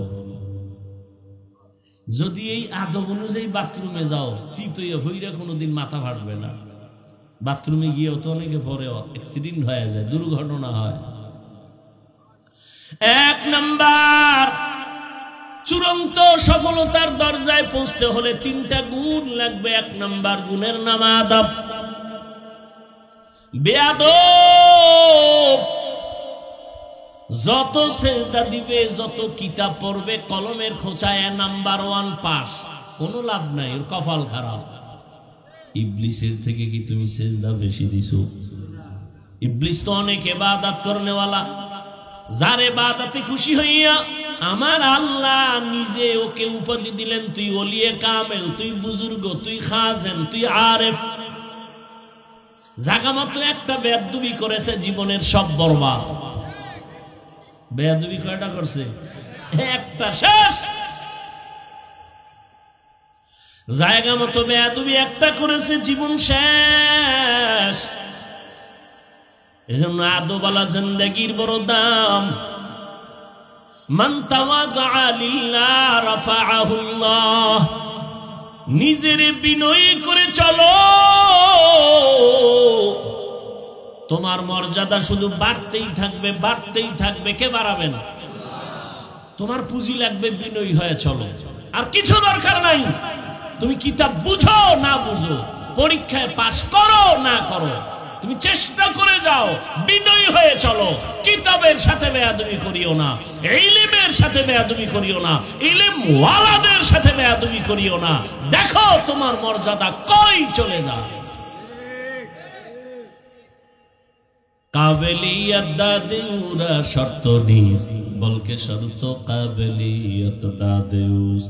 যদি এই আদব অনুযায়ী বাথরুমে যাও, শীতইয়া হইরা কোনোদিন মাথা ফাটবে না। বাথরুমে গিয়েও তো অনেকে পরে অ্যাক্সিডেন্ট হয়ে যায়, দুর্ঘটনা হয়। এক নাম্বার, চূড়ান্ত সফলতার দরজায় পৌঁছতে হলে 3টা গুণ লাগবে। এক নাম্বার গুণের নাম আদব। বেয়াদব যত সেজদা দিবে, যত কিতাব পড়বে, কলমের খোঁচায় নাম্বার 1 পাস, কোনো লাভ নাই, ওর কপাল খারাপ। ইবলিসের থেকে কি তুমি সেজদা বেশি দিছো? ইবলিস তো অনেক ইবাদত করনেওয়ালা, যার ইবাদতে খুশি হইয়া আমার আল্লাহ নিজে ওকে উপাধি দিলেন, তুই ওলিয়ে কামেল, তুই বুজুর্গ, তুই খাজেন, তুই আরেফ। জাগা মাত্র একটা বেয়াদবি করেছে, জীবনের সব বরবাদ। বেয়াদবি কয়টা করছে? একটা, শেষ। জায়গা মতো বেয়াদবি একটা করেছে, জীবন শেষ। এজন্য আদবওয়ালা জিন্দেগির বড় দাম। মান তাওয়াযা লিল্লাহ রাফাআহুল্লাহ। নিজের বিনয়ী করে চলো, তোমার মর্যাদা শুধু বাড়তেই থাকবে, বাড়তেই থাকবে। কে বাড়াবেন? তোমার পুঁজি লাগবে, বিনয়ী হয়ে চলো, আর কিছু দরকার নাই। তুমি কিতাব বুঝো না বুঝো, পরীক্ষায় পাস করো না করো, তুমি চেষ্টা করে যাও, বিনয়ী হয়ে চলো। কিতাবের সাথে বেয়াদবি করিও না, ইলমের সাথে বেয়াদবি করিও না, ইলম ওয়ালাদের সাথে বেয়াদবি করিও না। দেখো তোমার মর্যাদা কই চলে যায়। কাবেলিয়ত দাদেউরা শর্ত নিস, বলকে শর্ত কাবেলিয়ত দাদেউস।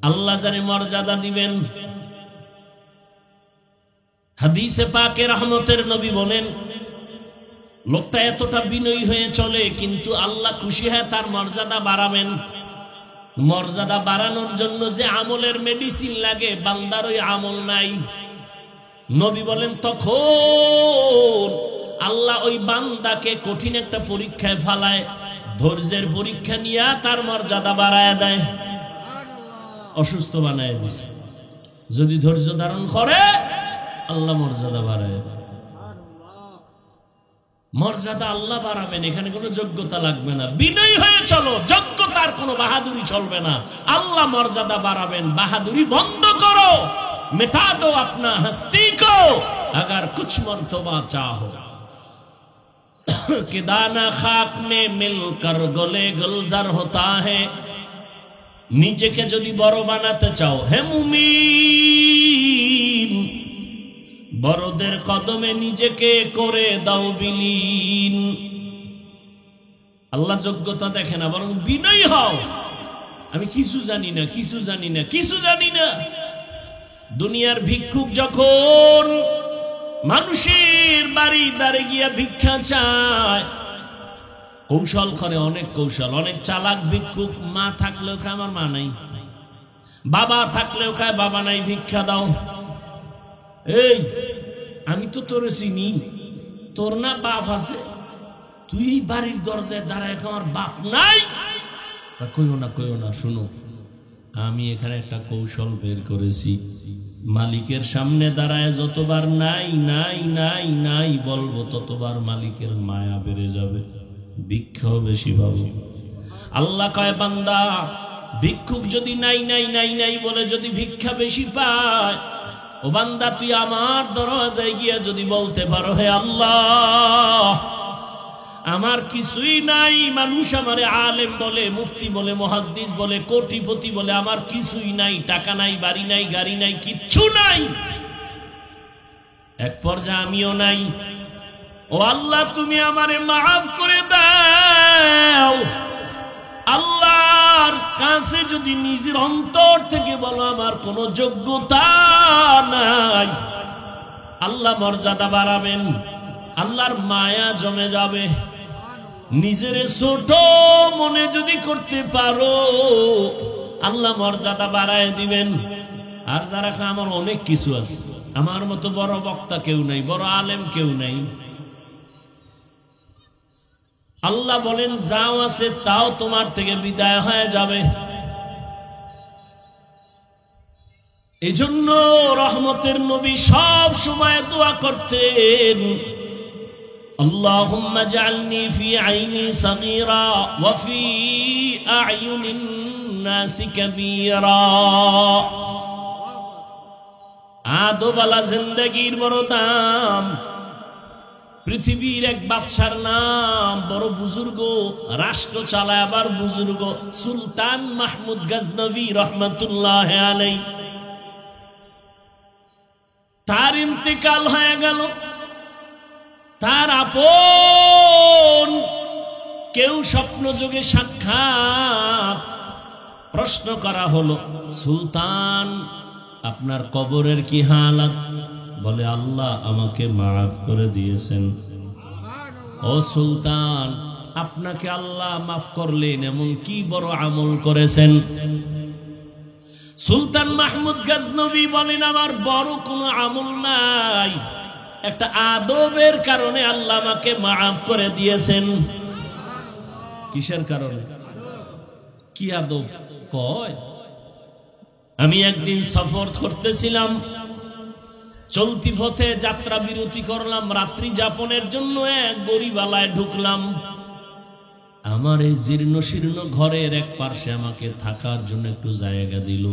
আল্লাহ জানে মর্যাদা দিবেন। হাদিসে পাকে রহমতের নবী বলেন, লোকটা এতটা বিনয়ী হয়ে চলে, কিন্তু আল্লাহ খুশি হয় তার মর্যাদা বাড়াবেন। মর্যাদা বাড়ানোর জন্য যে আমলের মেডিসিন লাগে, বান্দার ওই আমল নাই। নবী বলেন, তখন আল্লাহ ওই বান্দাকে কঠিন একটা পরীক্ষায় ফালায়, ধৈর্যের পরীক্ষা নিয়ে তার মর্যাদা বাড়ায় দেয়, অসুস্থ বানায় দিছে। যদি ধৈর্য ধারণ করে, আল্লাহ মর্যাদা বাড়ায়। মর্যাদা আল্লাহ বাড়াবেন, এখানে কোনো যোগ্যতা লাগবে না। বিনয়ী হয়ে চলো, যোগ্যতার কোনো বাহাদুরি চলবে না। আল্লাহ মর্যাদা বাড়াবেন, বাহাদুরি বন্ধ করো। मिटा दो अपना हस्ती को अगर कुछ मर्तबा चाहो कि दाना खाक में मिलकर गले गुलजार होता है। নিজেকে যদি বড় বানাতে চাও হে মুমিন, বড়দের কদমে নিজেকে করে দাও বিলীন। আল্লাহ যোগ্যতা দেখে না, বরং বিনয়ী হও। আমি কিছু জানি না, কিছু জানি না, কিছু জানি না। দুনিয়ার ভিক্ষুক যখন মানুষের বাড়ি দ্বারে গিয়া ভিক্ষা চায়, কৌশল করে, অনেক কৌশল। অনেক চালাক ভিক্ষুক, মা থাকলেও খায় আমার মা নাই, বাবা থাকলেও খায় বাবা নাই, ভিক্ষা দাও। এই আমি তো তোরে চিনি, তোর না বাপ আছে, তুই বাড়ির দরজায় দাঁড়ায় আমার বাপ নাই। কইও না, কইও না, শুনো, আমি এখানে একটা কৌশল বের করেছি। মালিকের সামনে দাঁড়ায় যতবার নাই নাই নাই নাই বলবো, ততবার মালিকের মায়া বেড়ে যাবে, ভিক্ষাও বেশি পাবো। আল্লাহ কয়, বান্দা ভিক্ষুক যদি নাই নাই নাই নাই বলে যদি ভিক্ষা বেশি পায়, ও বান্দা তুই আমার দরজায় গিয়া যদি বলতে পারো, হে আল্লাহ আমার কিছুই নাই, মানুষ আমারে আলেম বলে, মুফতি বলে, মুহাদ্দিস বলে, কোটিপতি বলে, আমার কিছুই নাই, টাকা নাই, বাড়ি নাই, গাড়ি নাই, কিচ্ছু নাই। এক পর্যায়ে আমিও নাই। ও ও আল্লাহ তুমি আমারে মাফ করে দাও। আল্লাহর কাছে যদি নিজের অন্তর থেকে বলো আমার কোনো যোগ্যতা নাই, আল্লাহ মর্যাদা বাড়াবেন, আল্লাহর মায়া জমে যাবে। নিজের ছোট মনে যদি করতে পারো আল্লাহ মর্যাদা বাড়ায় দিবেন। আর যারা আমার অনেক কিছু আছে, আমার মতো বড় বক্তা কেউ নাই, বড় আলেম কেউ নাই, আল্লাহ বলেন যাও আছে তাও তোমার থেকে বিদায় হয়ে যাবে। এজন্য রহমতের নবী সব সময় দোয়া করতেন, আল্লাহুম্মা জাআলনি ফি আইনি সাগীরা ওয়া ফি আ'য়ুনিন নাসি কাবীরা। আদোবালা জিন্দেগীর বড় দাম। পৃথিবীর এক বাদশার নাম, বড় বুজুর্গ, রাষ্ট্র চালায় আবার বুজুর্গ, সুলতান মাহমুদ গজনবী রহমতুল্লাহ আলাইহি। তার ইন্তেকাল হয়ে গেল। তার আপন কেউ স্বপ্নযোগে সাক্ষাৎ, প্রশ্ন করা হলো, সুলতান আপনার কবরের কি হালাত? বলে আল্লাহ আমাকে মাফ করে দিয়েছেন। ও সুলতান, আপনাকে আল্লাহ মাফ করলেন, এমন কি বড় আমল করেছেন? সুলতান মাহমুদ গজনবী বলেন আমার বড় কোনো আমল নাই, একটা আদবের কারণে আল্লাহ আমাকে মাফ করে দিয়েছেন। কিসের কারণে? কি আদব? কয় আমি একদিন সফর করতেছিলাম, চলতি পথে যাত্রা বিরতি করলাম, রাত্রি যাপনের জন্য এক গরিবালায় ঢুকলাম। আমার এই জীর্ণ শীর্ণ ঘরের এক পার্শ্বে আমাকে থাকার জন্য একটু জায়গা দিল।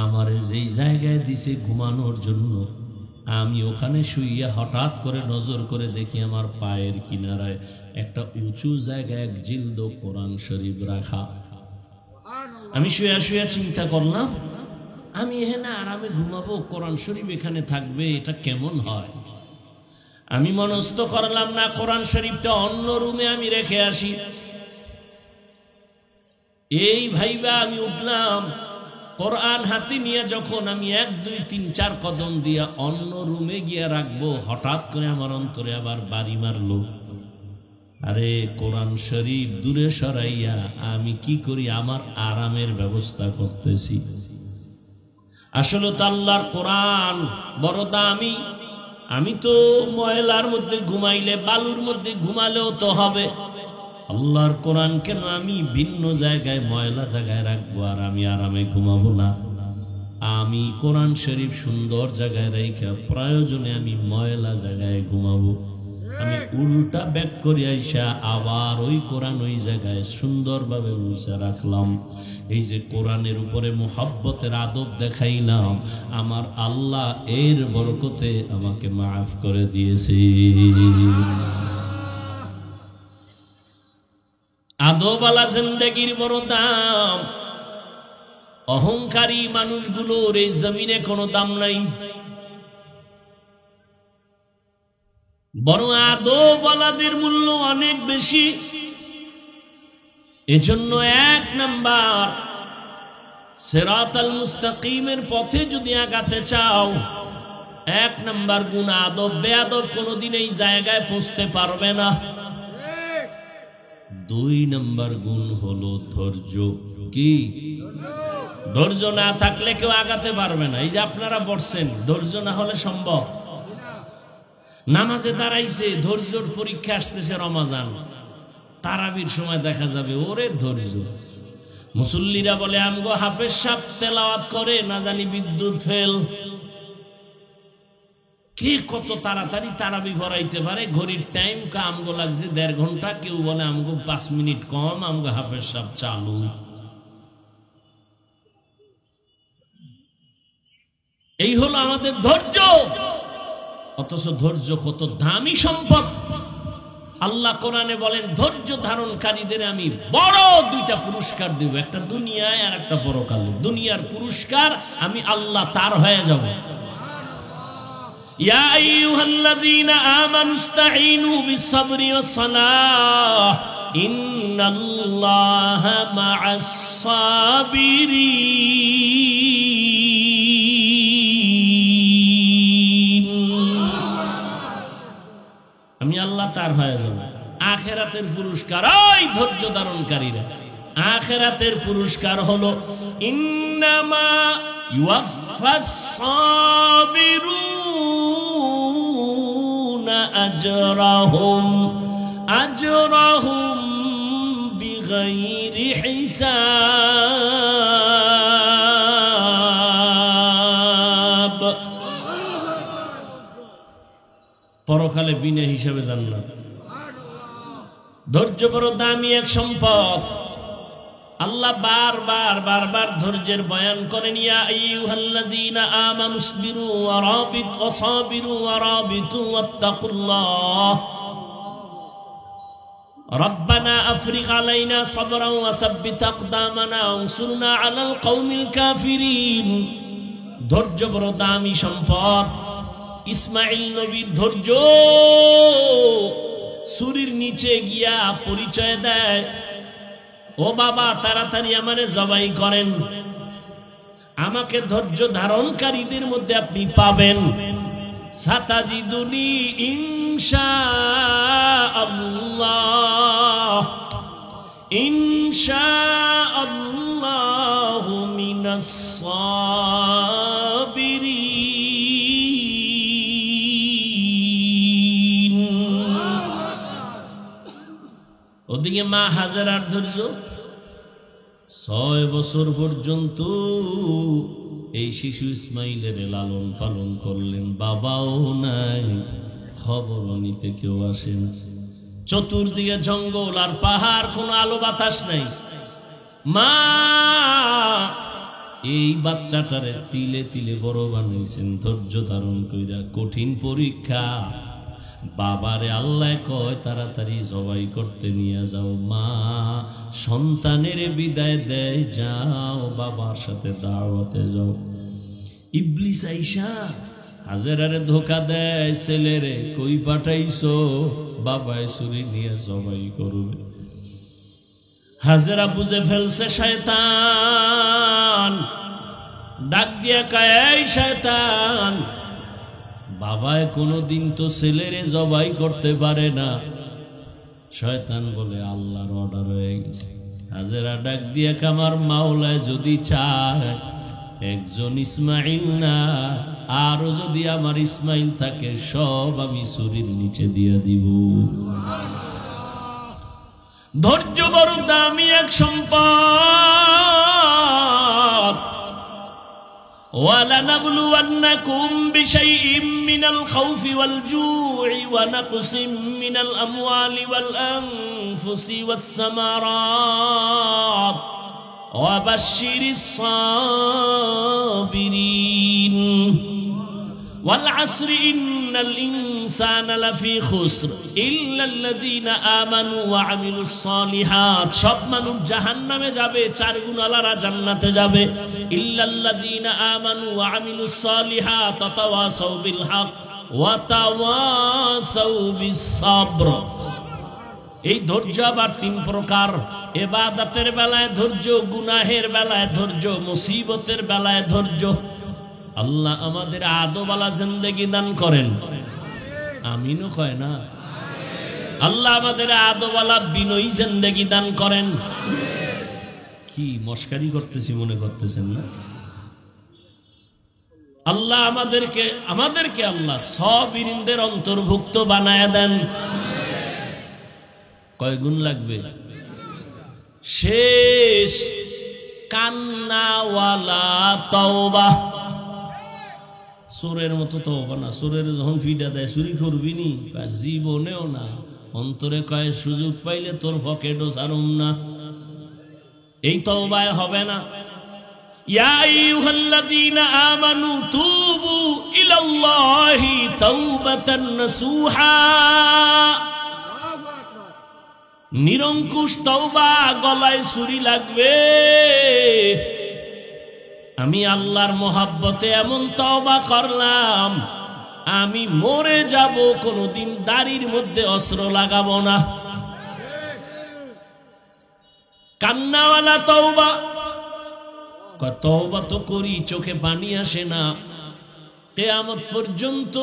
আমার যেই জায়গায় দিছে ঘুমানোর জন্য, আমি ওখানে শুইয়া হঠাৎ করে নজর করে দেখি আমার পায়ের কিনারায় একটা উঁচু জায়গায় এক জিলদ কোরআন শরীফ রাখা। আমি শুয়ে শুয়ে চিন্তা করলাম, আমি এখানে আরামে ঘুমাবো, কোরআন শরীফ এখানে থাকবে, এটা কেমন হয়? আমি মনস্থ করলাম না, কোরআন শরীফটা অন্য রুমে আমি রেখে আসি। এই ভাইবা আমি উঠলাম, কোরআন হাতে নিয়ে যখন আমি 1 2 3 4 কদম দিয়া অন্য রুমে গিয়ে রাখবো, হঠাৎ করে আমার অন্তরে আবার বাড়ি মারলো। আরে কোরআন শরীফ দূরে সরাইয়া আমি কি করি, আমার আরামের ব্যবস্থা করতেছি। আসলে তো আল্লাহর কোরআন বড় দামি। আমি তো ময়লার মধ্যে ঘুমাইলে, বালুর মধ্যে ঘুমালেও তো হবে, আল্লাহর কোরআন কেন আমি ভিন্ন জায়গায় ময়লা জায়গায় রাখবো আর আমি আরামে ঘুমাবো না? আমি কোরআন শরীফ সুন্দর জায়গায় রেখে প্রয়োজনে আমি ময়লা জায়গায় ঘুমাবো। আমি উল্টা ব্যাক করে আইসা আবার ওই কোরআন ওই জায়গায় সুন্দরভাবে মুছে রাখলাম। এই যে কোরআনের উপরে মুহাব্বতের আদব দেখাইলাম, আমার আল্লাহ এর বরকতে আমাকে মাফ করে দিয়েছে। আদবওয়ালা জিন্দেগির বড় দাম। অহংকারী মানুষগুলোর এই জমিনে কোনো দাম নাই, বড় আদবওয়ালাদের মূল্য অনেক বেশি। এজন্য 1 নাম্বার, সিরাতাল মুস্তাকিমের পথে যদি আগাতে চাও, 1 নাম্বার গুণ আদব। বেয়াদব কোনোদিন এই জায়গায় পৌঁছতে পারবে না। 2 নাম্বার গুণ হলো ধৈর্য। কি? ধৈর্য না থাকলে কেউ আগাতে পারবে না। এই যে আপনারা বসছেন, ধৈর্য না হলে সম্ভব? নামাজে দাঁড়াইছে, ধৈর্যর পরীক্ষা আসতেছে, রমাজান তারাবির সময় দেখা যাবে ওরে ধৈর্য। মুসল্লিরা বলে আমগো হাফেজ সাহেব তেলাওয়াত করে, না জানি বিদ্যুৎ ফেল। কে কত তাড়াতাড়ি তারাবি ভরাইতে পারে? ঘড়ির টাইম কা আমগো লাগছে 1.5 ঘন্টা, কেউ বলে আমগো 5 মিনিট কম, আমগো হাফেজ সাহেব চালু। এই হলো আমাদের ধৈর্য। অথচ ধৈর্য কত দামি সম্পদ। আল্লাহ কোরআনে বলেন ধৈর্য ধারণকারীদের আমি বড় 2টা পুরস্কার দেব, একটা দুনিয়ায় আর একটা পরকালে। দুনিয়ার পুরস্কার আমি আল্লাহ তার হয়ে যাব, ইয়া আইয়ুহাল্লাযীনা আমানুস্তাঈনু বিস-সাবরি ওয়াস-সালাহ ইন্নাল্লাহা মা'আস-সাবিরিন। আমি আল্লাহ তার হয়ে যাব। আখিরাতের পুরস্কার ওই ধৈর্য ধারণকারীরা। আখিরাতের পুরস্কার হলো ইন্নামা ইউওয়াফাস-সাবিরুনা আজরাহুম বিগাইরি হিসাব। পরকালে বিনা হিসাবে জান্নাত। ধৈর্য বড় দামি এক সম্পদ। আল্লাহ বারবার ধৈর্যের বয়ান করেন। ইয়া আইয়ুহাল্লাযীনা আমানুসবিরু ওয়া সাবিরু ওয়া রাবিতু ওয়াত্তাকুল্লাহ রব্বানা আফরিগ আলাইনা সাবরান ওয়া সাব্বিত আকদামানা ওয়ানসুরনা আলাল কওমিল কাফিরিন। ধৈর্য বড় দামি সম্পদ। ইসমাঈল নবীর ধৈর্য ছুরির নিচে গিয়া পরিচয় দেয়, ও বাবা তাড়াতাড়ি আমারে জবাই করেন, আমাকে ধৈর্য ধারণকারীদের মধ্যে আপনি পাবেন। সাতাজিদুনি ইনশাআল্লাহ ইনশাআল্লাহু মিনাস সাবিরিন। ওদিকে মা হাজেরার ধৈর্য 6 বছর পর্যন্ত এই শিশু ইসমাইলের লালন পালন করলেন। বাবাও নাই, খবরও নিতে কেউ আসে না। চতুর্দিকে জঙ্গল আর পাহাড়, কোনো আলো বাতাস নাই। মা এই বাচ্চাটারে তিলে তিলে বড় বানাইছেন ধৈর্য ধারণ কইরা। কঠিন পরীক্ষা। বাবারে আল্লাহ কয় তাড়াতাড়ি জবাই করতে নিয়ে যাও। মা সন্তানের বিদায় দেয়, যাও বাবার সাথে দাওয়াতে যাও। ইবলিস আইসা হাজেরারে ধোকা দেয়, ছেলেরে কই পাঠাইছো? বাবায় ছুরি নিয়ে জবাই করবে। হাজেরা বুঝে ফেলছে শয়তান। ডাক দিয়ে কয়, এই শয়তান, বাবায় কোনদিন তো ছেলেরে জবাই করতে পারে না। শয়তান বলে আল্লাহর অর্ডার হয়ে গেছে। হাজেরা ডাক দিয়ে আমার মাওলায় যদি চায় একজন ইসমাইল না, আরো যদি আমার ইসমাইল থাকে সব আমি ছুরির নিচে দিয়ে দিব। ধৈর্য বড় দামি এক সম্পদ। وَلَنَبْلُوَنَّكُمْ بِشَيْءٍ مِّنَ الْخَوْفِ وَالْجُوعِ وَنَقْصٍ مِّنَ الْأَمْوَالِ وَالْأَنفُسِ وَالثَّمَرَاتِ وَبَشِّرِ الصَّابِرِينَ والعصر إن الإنسان لفي خسر إلا الذين آمنوا وعملوا الصالحات সব মানুষ জাহান্নামে যাবে, 4 গুণওয়ালারা জান্নাতে যাবে। إلا الذين آمنوا وعملوا الصالحات وتواصوا بالحق وتواصوا بالصبر। এই ধৈর্য আবার 3 প্রকার। ইবাদতের বেলায় ধৈর্য, গুনাহের বেলায় ধৈর্য, মুসিবতের বেলায় ধৈর্য। আল্লাহ আমাদের আদোবালা জিন্দেগি দান করেন, আমিনও কয় না। আল্লাহ আমাদের আদোবালা বিনয়ী জিন্দেগি দান করেন। কি মস্কারি করতেছি মনে করতেছেন না? আল্লাহ আমাদেরকে আল্লাহ সাবিরিনদের অন্তর্ভুক্ত বানায় দেন। কয় গুণ লাগবে? শেষ কান্নাওয়ালা তওবা। চোরের মতো তওবা না। চোরের যখন ফিডা দেয় চুরি করবি নি, জীবনেও না। অন্তরে কয় সুযোগ পাইলে তোর পকেটও ছাড়ুম না। এই তওবায় হবে না। ইয়া আইয়ুহাল্লাযীনা আমানু তুবু ইলাল্লাহি তাওবাতান নাসুহা। নিরঙ্কুশ তওবা, গলায় ছুরি লাগবে। আমি আল্লাহর মোহাব্বতে এমন তওবা করলাম, আমি মরে যাব, কোনোদিন দাড়ির মধ্যে অস্ত্র লাগাবো না। কান্নাওয়ালা তওবা, তওবা তো করি, চোখে পানি আসে না। কিয়ামত পর্যন্ত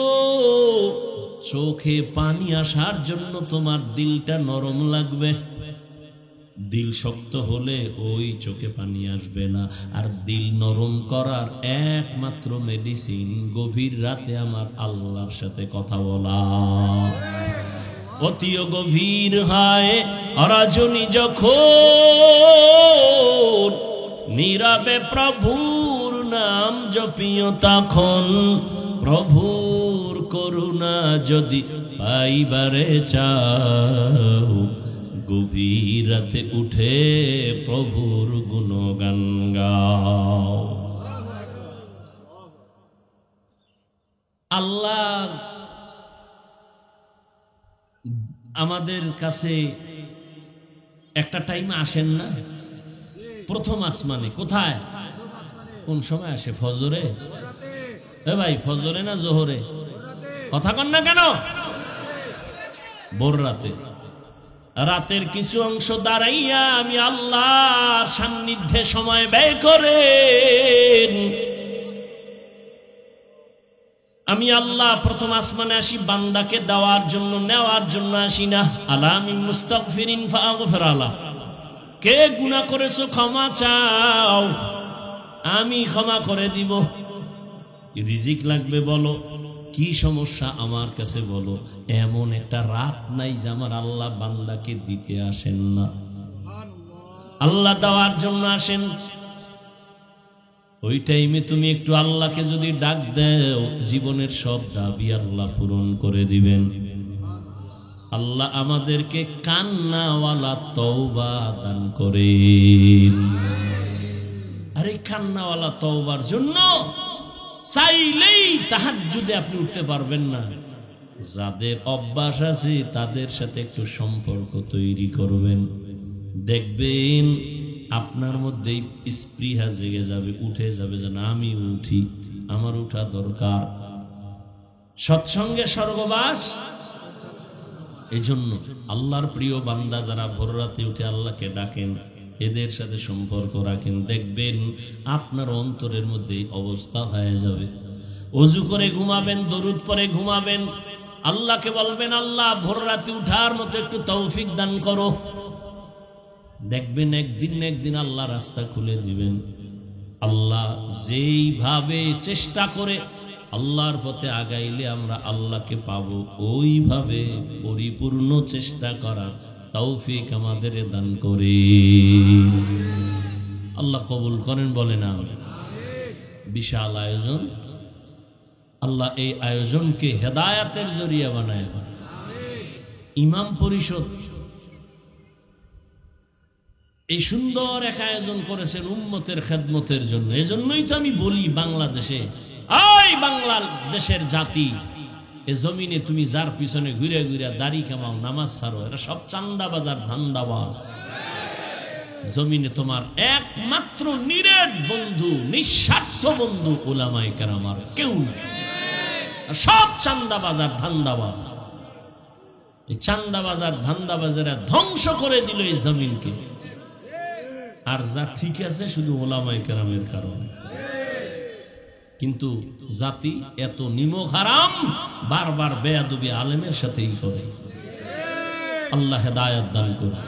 চোখে পানি আসার জন্য তোমার দিলটা নরম লাগবে। দিল শক্ত হলে ওই চোখে পানি আসবে না। আর দিল নরম করার একমাত্র মেডিসিন গভীর রাতে আমার আল্লাহর সাথে কথা বলা। অতিও গভীর হয় অরাজনী যখন, নীরবে প্রভুর নাম জপিও তখন। প্রভুর করুণা যদি পাইবারে চাও, গভীর রাতে উঠে প্রভুর গুণগান গাও। আল্লাহ আমাদের কাছে একটা টাইম আসেন না? প্রথম আসমানে। কোথায়? কোন সময় আসে? ফজরে? এ ভাই, ফজরে না জোহরে? কথা কন না কেন? ভোর রাতে। রাতের কিছু অংশ দাঁড়াইয়া আমি আল্লাহর সান্নিধ্যে সময় ব্যয় করে আমি আল্লাহ প্রথম আসমানে আসি বান্দাকে দেওয়ার জন্য, নেওয়ার জন্য আসি না। আলামি মুস্তাগফিরিন ফাগফির আলা, কে গুনাহ করেছো ক্ষমা চাও, আমি ক্ষমা করে দিব। রিজিক লাগবে বলো, কি সমস্যা আমার কাছে বলো। এমন একটা রাত নাই যে আমার আল্লাহ বান্দাকে দিতে আসেন না। আল্লাহ দেওয়ার জন্য আসেন। ওই টাইমে তুমি একটু আল্লাহকে যদি ডাক দাও, জীবনের সব দাবি আল্লাহ পূরণ করে দিবেন। আল্লাহ আমাদেরকে কান্নাওয়ালা তওবা দান করেন। আর এই কান্নাওয়ালা তওবার জন্য চাইলেই তাহাজ্জুদে আপনি উঠতে পারবেন না। যাদের অভ্যাস আছে তাদের সাথে একটু সম্পর্ক তৈরি করবেন, দেখবেন আপনার মধ্যে স্পৃহা জেগে যাবে, উঠে যাবে যে না, আমি উঠি, আমার উঠা দরকার। সৎসঙ্গে স্বর্গবাস। এই জন্য আল্লাহর প্রিয় বান্দা যারা ভোর রাতে উঠে আল্লাহকে ডাকেন, এদের সাথে সম্পর্ক রাখেন, দেখবেন আপনার অন্তরের মধ্যে অবস্থা হয়ে যাবে। ওযু করে ঘুমাবেন, দরুদ পড়ে ঘুমাবেন, আল্লাহকে বলবেন আল্লাহ ভোর রাতে উঠার মতো একটু তৌফিক দান করো। দেখবেন একদিন না একদিন আল্লাহ রাস্তা খুলে দিবেন। আল্লাহ যেইভাবে চেষ্টা করে আল্লাহর পথে আগাইলে আমরা আল্লাহকে পাবো, ওইভাবে পরিপূর্ণ চেষ্টা করার তৌফিক আমাদের দান করে। আল্লাহ কবুল করেন, বলেন আমিন। বিশাল আয়োজন। আল্লাহ এই আয়োজনকে হেদায়াতের জরিয়া বানায়। ইমাম পরিষদ এই সুন্দর এক আয়োজন করেছেন উম্মতের খেদমতের জন্য। এজন্যই তো আমি বলি বাংলাদেশে, ওই বাংলাদেশের জাতি, এ জমিনে তুমি যার পিছনে ঘুরে ঘুরে দাড়ি কামাও, নামাজ ছাড়ো, এরা সব চান্দাবাজ আর ধান্দাবাজ। জমিনে তোমার একমাত্র নিরেট বন্ধু, নিঃস্বার্থ বন্ধু উলামায়ে কেরাম, আর কেউ নেই। সব চান্দাবাজ আর ধান্দাবাজ। এই চান্দাবাজ আর ধান্দাবাজেরা ধ্বংস করে দিল এই জমিনকে। আর যা ঠিক আছে শুধু উলামায়ে কেরামের কারণে। কিন্তু জাতি এত নিমক হারাম, বারবার বেয়াদবি আলেমের সাথেই করে। আল্লাহ হেদায়েত দান করুন।